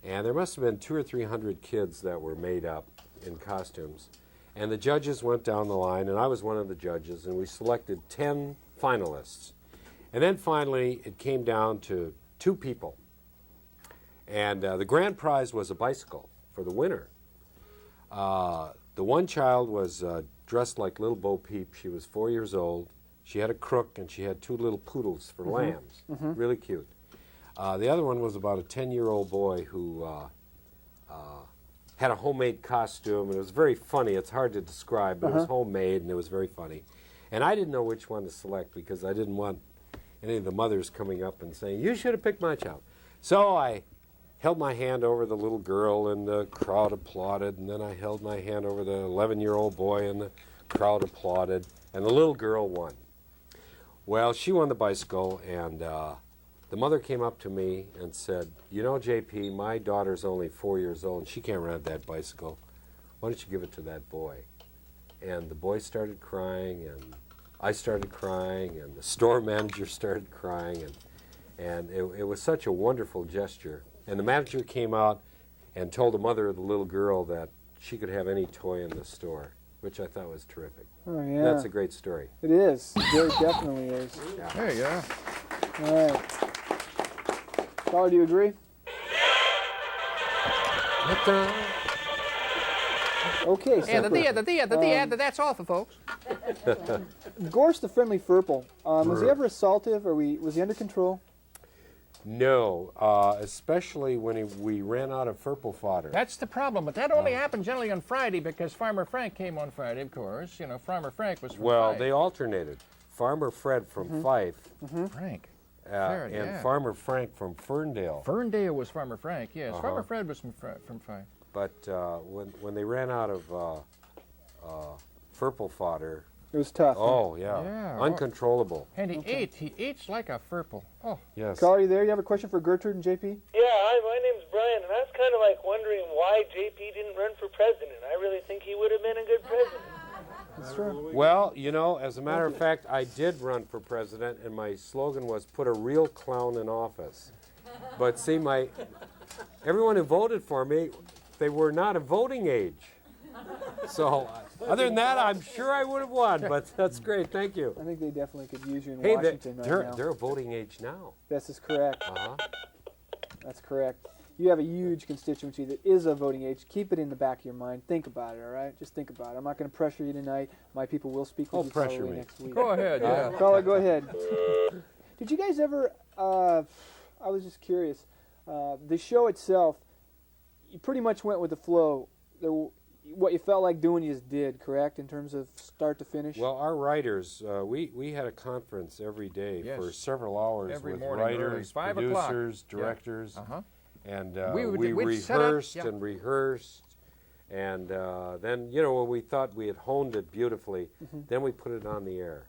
and there must have been 200 or 300 kids that were made up in costumes. And the judges went down the line, and I was one of the judges, and we selected 10 finalists. And then finally, it came down to 2 people. And the grand prize was a bicycle for the winner. The one child was dressed like Little Bo Peep. She was 4 years old. She had a crook, and she had 2 little poodles for lambs. Really cute. The other one was about a 10-year-old boy who had a homemade costume, and it was very funny. It's hard to describe, but it was homemade, and it was very funny. And I didn't know which one to select because I didn't want any of the mothers coming up and saying, you should have picked my child. So I held my hand over the little girl, and the crowd applauded, and then I held my hand over the 11-year-old boy, and the crowd applauded, and the little girl won. Well, she won the bicycle, and the mother came up to me and said, JP, my daughter's only 4 years old, and she can't ride that bicycle. why don't you give it to that boy? And the boy started crying, and I started crying, and the store manager started crying, and it was such a wonderful gesture. And the manager came out and told the mother of the little girl that she could have any toy in the store, which I thought was terrific. Oh, yeah. That's a great story. It is. It definitely is. There you go. All right. Caller, do you agree? Okay, super. That's all for folks. Gorse the friendly furple. Was he ever assaultive, or was he under control? No, especially when we ran out of Furple fodder. That's the problem, but that only happened generally on Friday because Farmer Frank came on Friday, of course. You know, Farmer Frank was from Fife. They alternated. Farmer Fred from Fife. Frank. And Farmer Frank from Ferndale. Ferndale was Farmer Frank, yes. Farmer Fred was from Fife. But when they ran out of Furple fodder, it was tough. Oh, yeah. Uncontrollable. And he ate like a Furple. Oh. Yes. Caller, you there? You have a question for Gertrude and JP? Yeah, hi, my name's Brian, and I was kind of like wondering why JP didn't run for president. I really think he would have been a good president. That's true. Well, you know, as a matter of fact, I did run for president, and my slogan was, put a real clown in office. But see, everyone who voted for me, they were not of voting age. So, other than that, I'm sure I would have won, but that's great. Thank you. I think they definitely could use you in Hey, Washington right now. they're of voting age now. This is correct. Uh-huh. That's correct. You have a huge constituency that is of voting age. Keep it in the back of your mind. Think about it, all right? Just think about it. I'm not going to pressure you tonight. My people will speak with you pressure probably me. next week. Go ahead, yeah. Caller, go ahead. Did you guys ever, I was just curious, the show itself, you pretty much went with the flow. What you felt like doing, you just did, correct, in terms of start to finish? Well, our writers, we had a conference every day for several hours every with morning writers, producers, directors, and we rehearsed and rehearsed. And then, you know, when we thought we had honed it beautifully, then we put it on the air.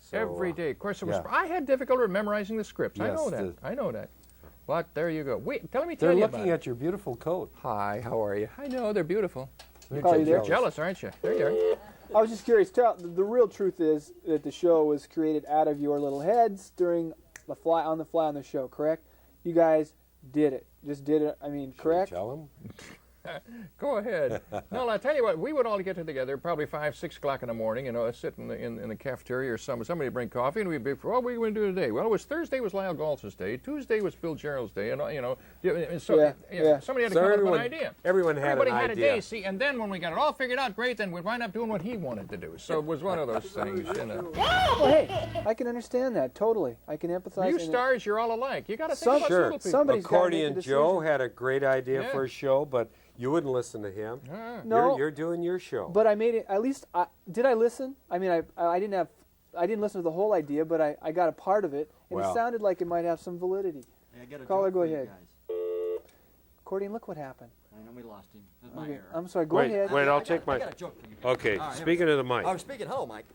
So, every day. Of course, I had difficulty memorizing the scripts. Yes, I know that. But there you go. Wait, let me tell they're you looking at your beautiful coat. Hi, how are you? I know, they're beautiful. You're jealous, aren't you? There you are. I was just curious. The real truth is that the show was created out of your little heads during the fly on the show, correct? You guys did it. Just did it. I mean, correct? Tell them. Go ahead. No, I tell you what, we would all get together probably 5, 6 o'clock in the morning, you know, sit in the cafeteria or somebody would bring coffee, and we'd be, what are we going to do today? Well, Thursday was Lyle Galtz's day, Tuesday was Bill Gerald's day, and you know, so somebody had to come up with an idea. Everybody had a day, see, and then when we got it all figured out, great, then we'd wind up doing what he wanted to do. So it was one of those things, you know. Well, hey, I can understand that totally. I can empathize. You stars, you're all alike. You got to think about little people. Somebody's Accordion Joe had a great idea for a show, but you wouldn't listen to him. No, you're doing your show. But I made it. At least, did I listen? I mean, I didn't listen to the whole idea, but I got a part of it, and it sounded like it might have some validity. Yeah, Caller, go ahead. Accordion, look what happened. I know we lost him. That's my error. I'm sorry. Go ahead. Wait, I'll take my. I got a joke for you. Okay, speaking of the mic. Oh, speaking. Hello, Mike.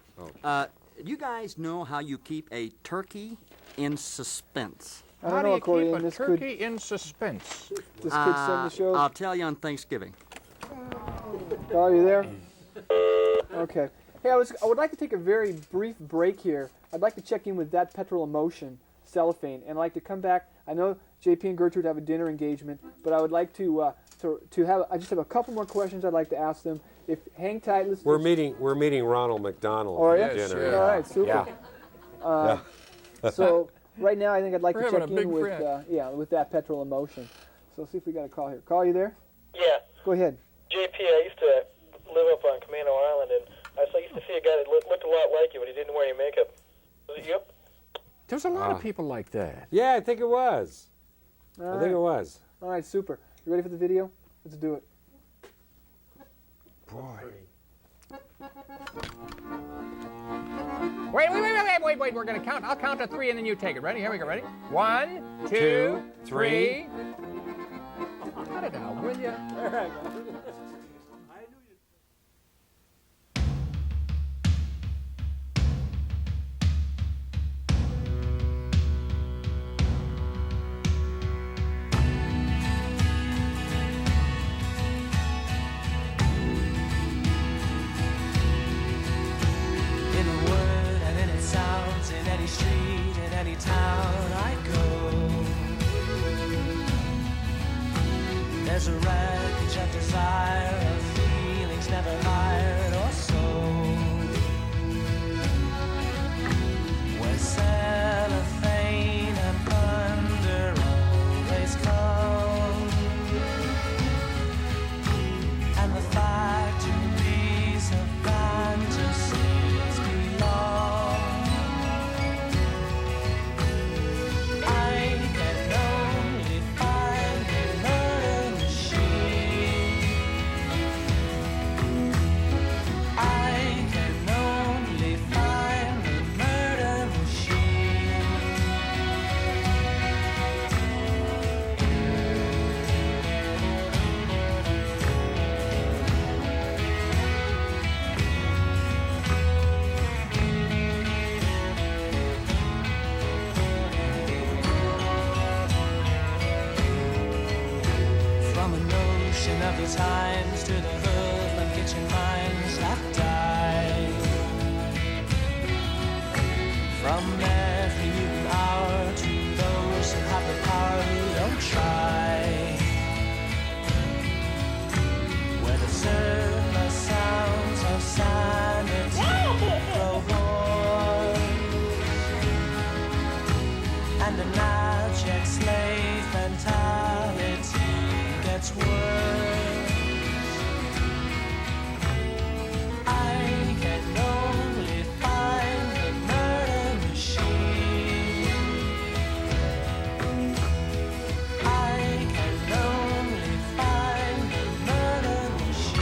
Oh. You guys know how you keep a turkey in suspense? How do you keep a turkey in suspense? This could send the show. I'll tell you on Thanksgiving. Are you there? Okay. Hey, I would like to take a very brief break here. I'd like to check in with That Petrol Emotion, Cellophane, and I'd like to come back. I know JP and Gertrude have a dinner engagement, but I would like to have. I just have a couple more questions I'd like to ask them. If hang tight, listen. We're meeting Ronald McDonald for dinner. Yeah. All right, super. Yeah. So. Right now, I think I'd like to check in with That Petrol Emotion. So see if we got a call here. Call, you there? Yeah. Go ahead. JP, I used to live up on Camino Island, and I used to see a guy that looked a lot like you, but he didn't wear any makeup. Was it you? There's a lot of people like that. Yeah, I think it was. All I think it was. All right, super. You ready for the video? Let's do it. Boy. Wait, we're going to count. I'll count to 3 and then you take it. Ready? Here we go. Ready? 1, 2, 3. Cut it out, will you? All right. There's a wreckage of desire, of feelings never hired or sold. Where cellophane and thunder always come, and the factories of fantasies belong. I can only find a murder machine. I can only find a murder machine. From an ocean of the times to the hoodlum kitchen mines that died. From every mutant hour to those who have the power who don't try. Where the surplus sounds of sanity grow hoarse, and an abject slave mentality gets worse. I can only find a murder machine. I can only find a murder machine.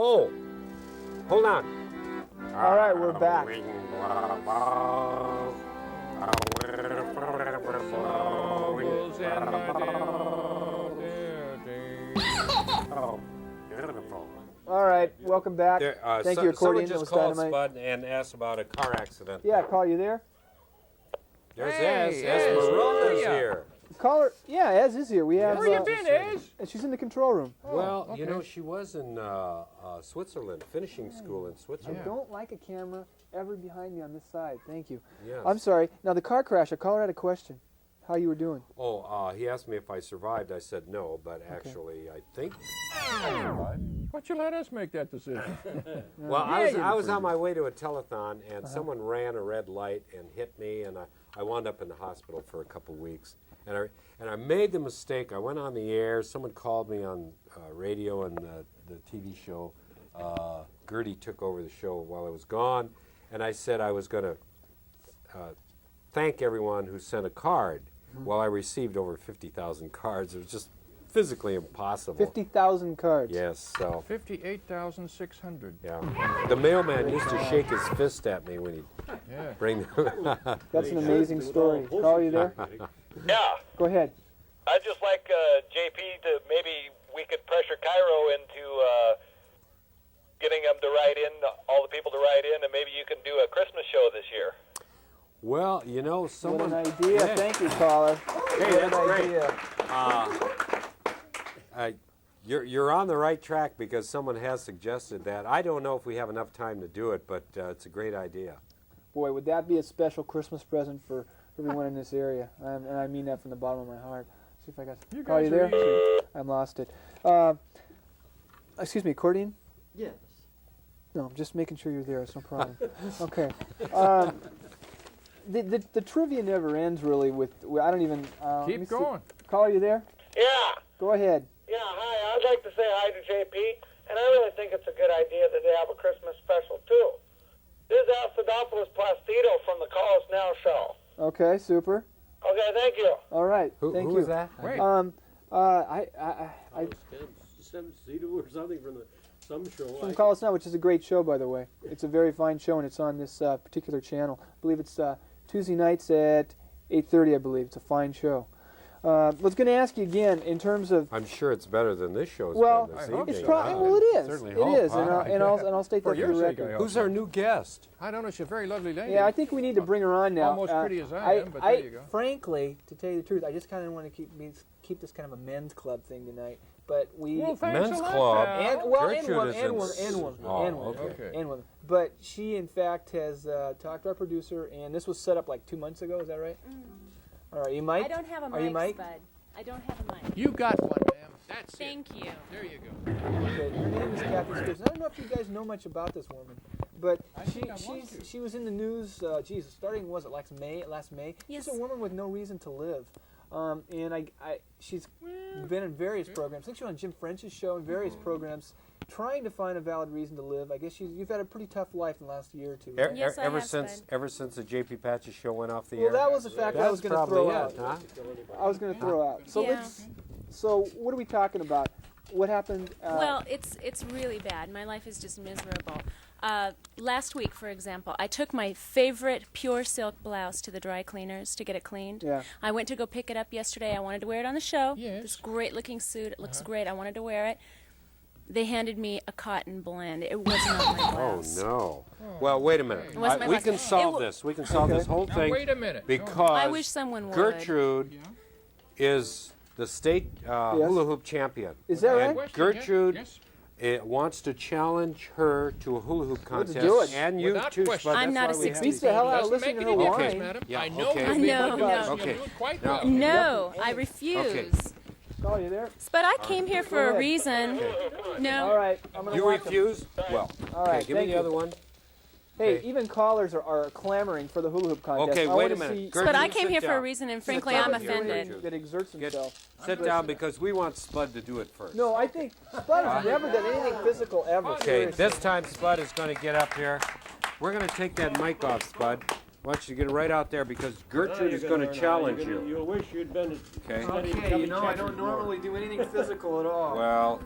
Oh, hold on. All right, we're back. All right, welcome back. Thank you, accordion. Someone That was just called dynamite. Spud and asked about a car accident. Yeah, call you there. There's Hey, Ez. Ez Marona's here. Caller, yeah, Ez is here. We have. Where you been, Ez? She's in the control room. Well, okay. you know, she was in Switzerland, finishing school in I Switzerland. don't like a camera ever behind me on this side. Thank you. Yes. I'm sorry. Now the car crash. A caller had a question. How you were doing? Oh, he asked me if I survived. I said no, but actually, I think. Why don't you let us make that decision? Well, I was on my way to a telethon, and someone ran a red light and hit me, and I wound up in the hospital for a couple weeks. And I made the mistake. I went on the air. Someone called me on radio and the TV show. Gertie took over the show while I was gone, and I said I was going to thank everyone who sent a card. Well, I received over 50,000 cards. It was just physically impossible. 50,000 cards. Yes, so. 58,600. Yeah. The mailman used to shake his fist at me when he'd bring them. That's an amazing story. Call you there? Yeah. Go ahead. I'd just like JP to maybe we could pressure Cairo into getting them to write in, all the people to write in, and maybe you can do a Christmas show this year. Well, you know, someone. What an idea. Yeah. Thank you, caller. Hey, What that's an great. You're on the right track because someone has suggested that. I don't know if we have enough time to do it, but it's a great idea. Boy, would that be a special Christmas present for everyone in this area. And I mean that from the bottom of my heart. See if I got. You Call guys you there? are I lost it. Excuse me, accordion? Yes. No, I'm just making sure you're there. It's no problem. Okay. The trivia never ends, really, with... I don't even... let me Keep see. going. Caller, you there? Yeah. Go ahead. Yeah, hi. I'd like to say hi to JP, and I really think it's a good idea that they have a Christmas special, too. This is Alcidopoulos Plastido from the Call Us Now show. Okay, super. Okay, thank you. All right, Who thank you. was that? Wait. Sedo or something from some show. From Call Us Now, which is a great show, by the way. It's a very fine show, and it's on this particular channel. I believe it's Tuesday nights at 8:30, I believe. It's a fine show. I was going to ask you again in terms of. I'm sure it's better than this show's Well, been this it's evening. probably well, it is. Certainly It hope, is, huh? and I'll state For that for your the sake, record. I hope. Who's our new guest? I don't know. She's a very lovely lady. Yeah, I think we need to bring her on now. Almost pretty as I am, but there you go. Frankly, to tell you the truth, I just kind of want to keep this kind of a men's club thing tonight. But we Well, thanks Men's a lot, club. pal. and women. But she, in fact, has talked to our producer, and this was set up like 2 months ago. Is that right? All right, you mic? I don't have a mic, Are you mic? Spud. I don't have a mic. You got one, ma'am. That's Thank you. There you go. Okay, her name is Kathy Scripps. I don't know if you guys know much about this woman, but she was in the news. Jesus, starting last May. Yes. She's a woman with no reason to live, and she's been in various programs. I think she was on Jim French's show and various programs, trying to find a valid reason to live. I guess you've had a pretty tough life in the last year or two. Right? Yes, I ever have, since Spud. ever since the J.P. Patches show went off the Well, air. that was the fact I was going to throw out. Huh? I was going to throw out. So Yeah. So what are we talking about? What happened? Well, it's really bad. My life is just miserable. Last week, for example, I took my favorite pure silk blouse to the dry cleaners to get it cleaned. Yeah. I went to go pick it up yesterday. I wanted to wear it on the show. Yes. This great-looking suit. It looks great. I wanted to wear it. They handed me a cotton blend. It was not my Oh blouse. no! Well, wait a minute. It wasn't my We blouse. can solve It this. We can solve this whole Now, thing. wait a minute. Because I wish someone would. Gertrude is the state hula hoop champion. Is that and right? Gertrude Yes. wants to challenge her to a hula hoop contest, do it. and you Without too. question. Spud. I'm That's not why a we have 16 these- Beats the hell out of Doesn't listening make to her any whine. difference, madam. Yeah, I know okay. you'll I be know, able to do no. it. You'll Okay. do it quite Now- well. No, I refuse. Okay. Oh, you there? But I came here for a ahead. reason. No. All right, I'm going to You refuse? Well, All okay, right, give me thank the you. other one. Hey, Okay. even callers are clamoring for the hula hoop contest. Okay, I wait a wanna minute. see Gertrude, But I sit came here for a down. reason, and Sit frankly, down I'm here, offended. Gertrude. that exerts himself. Sit down because we want Spud to do it first. No, I think Spud has never done anything physical ever. Okay, seriously. this time Spud is going to get up here. We're going to take that mic off, Spud. I want you to get it right out there because Gertrude is going to challenge you. You'll wish you'd been. Okay. Okay, you know I don't normally do anything physical at all. Well,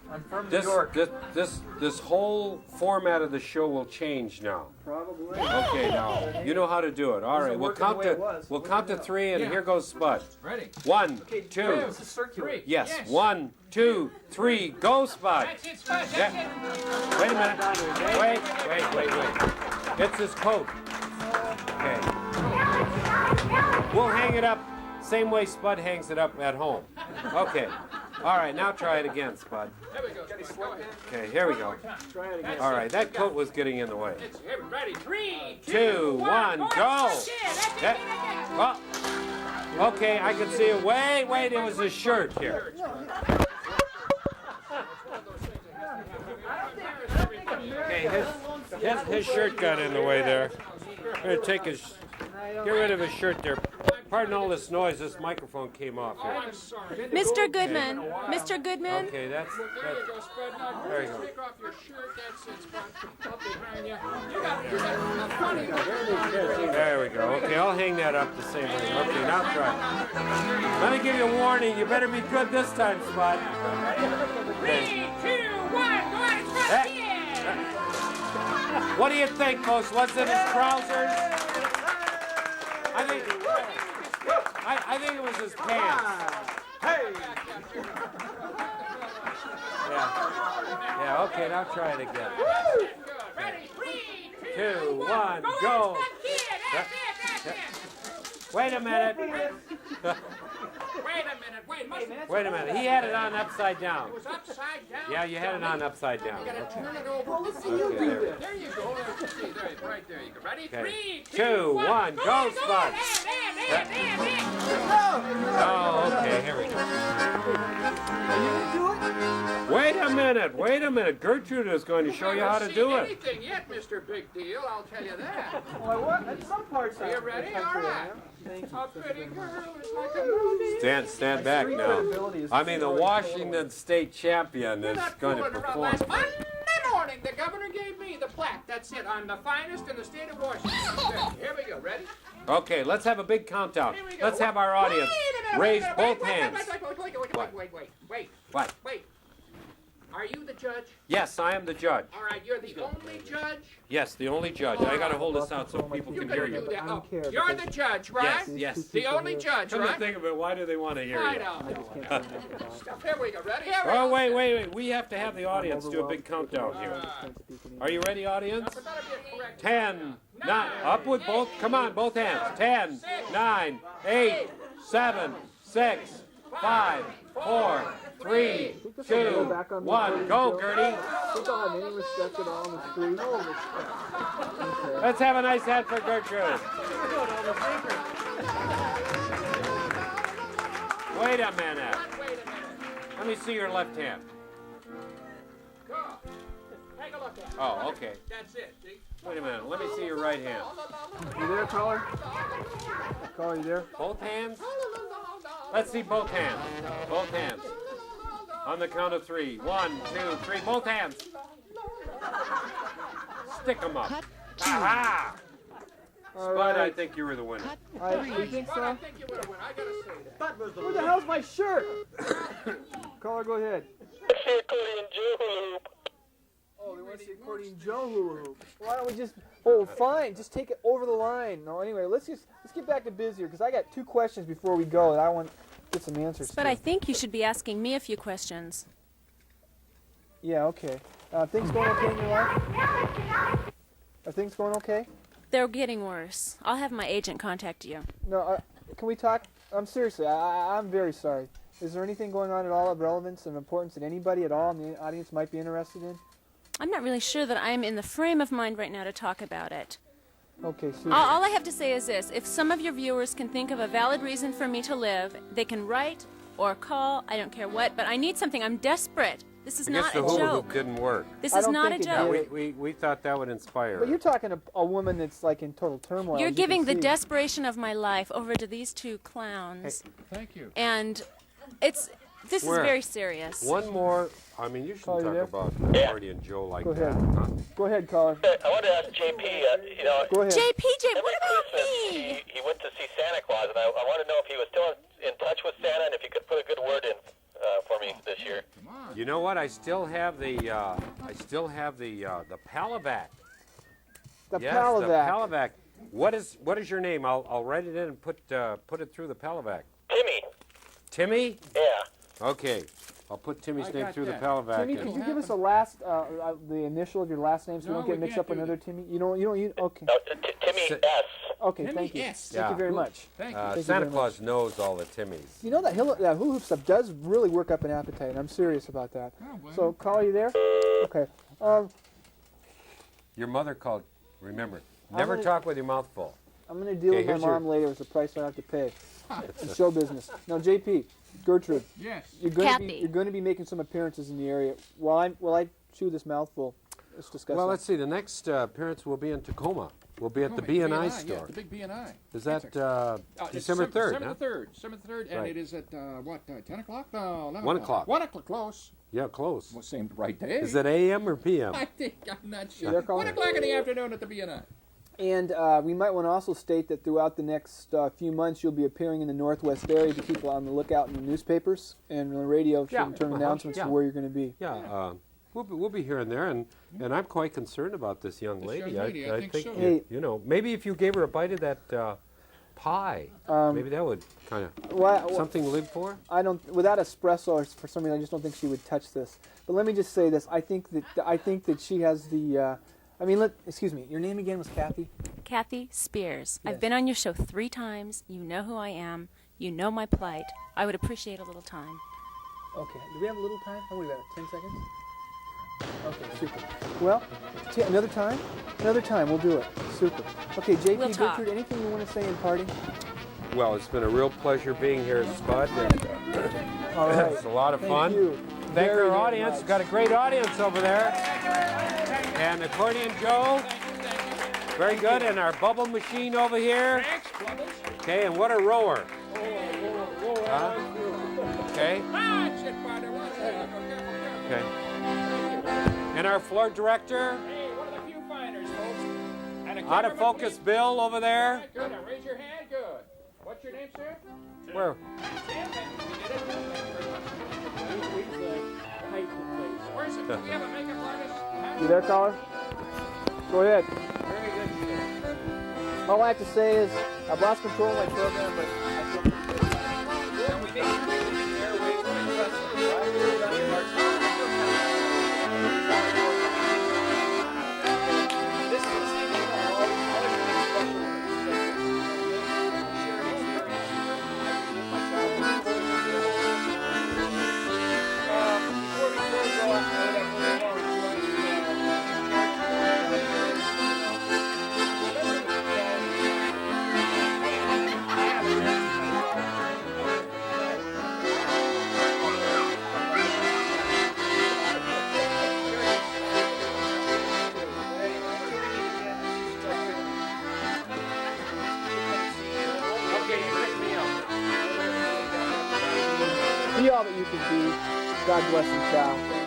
I'm from New this York. this whole format of the show will change now. Probably. Okay, now you know how to do it. All right, Wasn't we'll working count the way it to was. we'll Working count to it out. 3, and here goes Spud. Ready? 1, Okay, 2. this is circular. Yes. 1, 2, 3. Go, Spud. That's it, Spud. That's Yeah. it. Wait a minute. Wait. It's his coat. Okay. We'll hang it up same way Spud hangs it up at home. Okay. All right, now try it again, Spud. There we go, Spud. Go ahead. Okay, here we go. Try it again. All right, that coat was getting in the way. Ready? 3, 2, 1, go! That- well, okay, I can see it. Wait, it was his shirt here. Okay, his shirt got in the way there. I'm going to take get rid of his shirt there. Pardon all this noise, this microphone came off here. Mr. Goodman, Mr. Goodman. Okay, that's There you go, Spud. Now, there you go. take off your shirt. That's it, Spud. Up behind you. You got a funny look. There we go. Okay, I'll hang that up the same way. Okay, now try. Let me give you a warning. You better be good this time, Spud. 3, 2, 1, go on, Spud. What do you think, folks? Was it his trousers? I think it was his pants. Hey! Yeah, okay, now try it again. Ready? 3, 2, 1, go. Wait a minute. Wait a minute. He had it on upside down. It was upside down. Yeah, you had it on upside down. You gotta turn it over. Okay, there. There you go. Right there you go. Ready? Okay. 3, 2, 1, go, Spud. Oh, okay, here we go. Wait a minute. Gertrude is going to show you how to do it. Anything yet, Mr. Big Deal? I'll tell you that. Well, what? Some parts. Are you ready? All right. Thank you. A pretty girl is like a movie. Stand back now. I mean, the Washington State champion is going to perform. Last Monday morning, the governor gave me the plaque. That's it. I'm the finest in the state of Washington. Here we go. Ready? Okay, let's have a big countdown. Here we go. Let's have our audience raise both hands. Wait. What? Wait. Are you the judge? Yes, I am the judge. All right, you're the only judge? Yes, the only judge. I got to hold this out so people can hear you. You're the judge, right? Yes. The only judge, Come to right? think of it, why do they want to hear I you? don't know. Here we go. Ready? Oh, wait. We have to have the audience do a big countdown here. Are you ready, audience? 10, 9, up with both, come on, both hands. 10, 9, 8, 7, 6, 5, 4, 3, 2, 1. Go, Gertie. Think I'll have any respect at all in the street. No respect. Okay. Let's have a nice hand for Gertrude. Wait a minute. Let me see your left hand. Take a look at it. Oh, okay. That's it. See? Wait a minute. Let me see your right hand. You there, caller? Caller, you there? Both hands? Let's see both hands. Both hands. On the count of 3. 1, 2, 3. Both hands. Stick them up. Aha! Spud, I think you were the winner. You think so? I think you would have won. I gotta say that. Where the hell's my shirt? Caller, go ahead. Oh, they want to see accordion Joe hula hoop. Why don't we just? Oh, fine. Just take it over the line. No, anyway, let's get back to biz here because I got 2 questions before we go that I want to get some answers. But I think you should be asking me a few questions. Yeah. Okay. Things going okay in your life? Are things going okay? They're getting worse. I'll have my agent contact you. No. Can we talk? I'm seriously. I'm very sorry. Is there anything going on at all of relevance and importance that anybody at all in the audience might be interested in? I'm not really sure that I'm in the frame of mind right now to talk about it. Okay, super. All I have to say is this. If some of your viewers can think of a valid reason for me to live, they can write or call, I don't care what, but I need something. I'm desperate. This is not a I guess the hula joke. hoop didn't work. This is not a joke. We thought that would inspire. But you're talking a woman that's like in total turmoil. You're as you giving can the see. desperation of my life over to these 2 clowns. Hey, thank you. And this is very serious. One more. I mean, you shouldn't Caller, you talk there? about Accordion Joe like Go that. ahead. Huh? Go ahead, caller. I wanted to ask JP, Go ahead. JP, what about me? he went to see Santa Claus, and I want to know if he was still in touch with Santa and if he could put a good word in for me this year. You know what? I still have the Palavac. The yes, Palavac. the Palavac. What is your name? I'll write it in and put it through the Palavac. Timmy. Timmy? Yeah. Okay. I'll put Timmy's name through the Palavac. Timmy, could you give us the initial of your last name so we don't get mixed up with another Timmy? You don't. Okay. No, Timmy S. Okay, Timmy thank you. S. Thank you very much. Thank you. Thank you Santa very Claus knows all the Timmys. You know that hula hoop stuff does really work up an appetite, and I'm serious about that. Oh, well. So, caller, you there? Okay. Your mother called. Remember, never talk with your mouth full. I'm going to deal with my mom later as the price I have to pay. It's show business. Now, JP, Gertrude. Yes. You're going to be making some appearances in the area. While I chew this mouthful, let's discuss Well, that. let's see. The next appearance will be in Tacoma. We'll be at the B&I store. Yeah, the big B&I. Is that December 3rd? December the 3rd. December the 3rd, and Right. it is at, 10 o'clock? No, 11 1 o'clock. 1 o'clock, close. Yeah, close. Well, same right day. Is it a.m. or p.m.? I think, I'm not sure. They're 1 calling. o'clock in the afternoon at the B&I. And we might want to also state that throughout the next few months, you'll be appearing in the Northwest area to keep on the lookout in the newspapers and on the radio, turn announcements for where you're going to be. Yeah, we'll be here and there, and I'm quite concerned about this young lady. I think so. You, you know, maybe if you gave her a bite of that pie, maybe that would kind of something to live for. I don't. Without espresso, for some reason, I just don't think she would touch this. But let me just say this: I think that she has the. Excuse me. Your name again was Kathy? Kathy Spears. Yes. I've been on your show 3 times. You know who I am. You know my plight. I would appreciate a little time. Okay. Do we have a little time? How many? 10 seconds? Okay, super. Well, another time? Another time. We'll do it. Super. Okay, JP, We'll talk. Gertrude, anything you want to say in parting? Well, it's been a real pleasure being here, Spud. And, All right. It's a lot of fun. Thank you. Thank Very, our very audience. much. We've got a great audience over there. And Accordion Joe. Very good. And our bubble machine over here. Okay, and what a rower. Okay. Okay. And our floor director. Hey, one of the few finders, folks. And a Out of focus Bill over there. Good, now raise your hand, good. What's your name, sir? Where? Tim, you did it. He's the height place. Where's it? Do we have a makeup artist? You there, caller? Go ahead. Very good. All I have to say is I've lost control of my program, but I feel pretty good. And we make sure we can the airwaves when it presses, right? We're done with our time. This is the same thing that all these other things special with sharing experience. I relive my childhood. Before we close off, I would have really long Be all that you can be. God bless and ciao.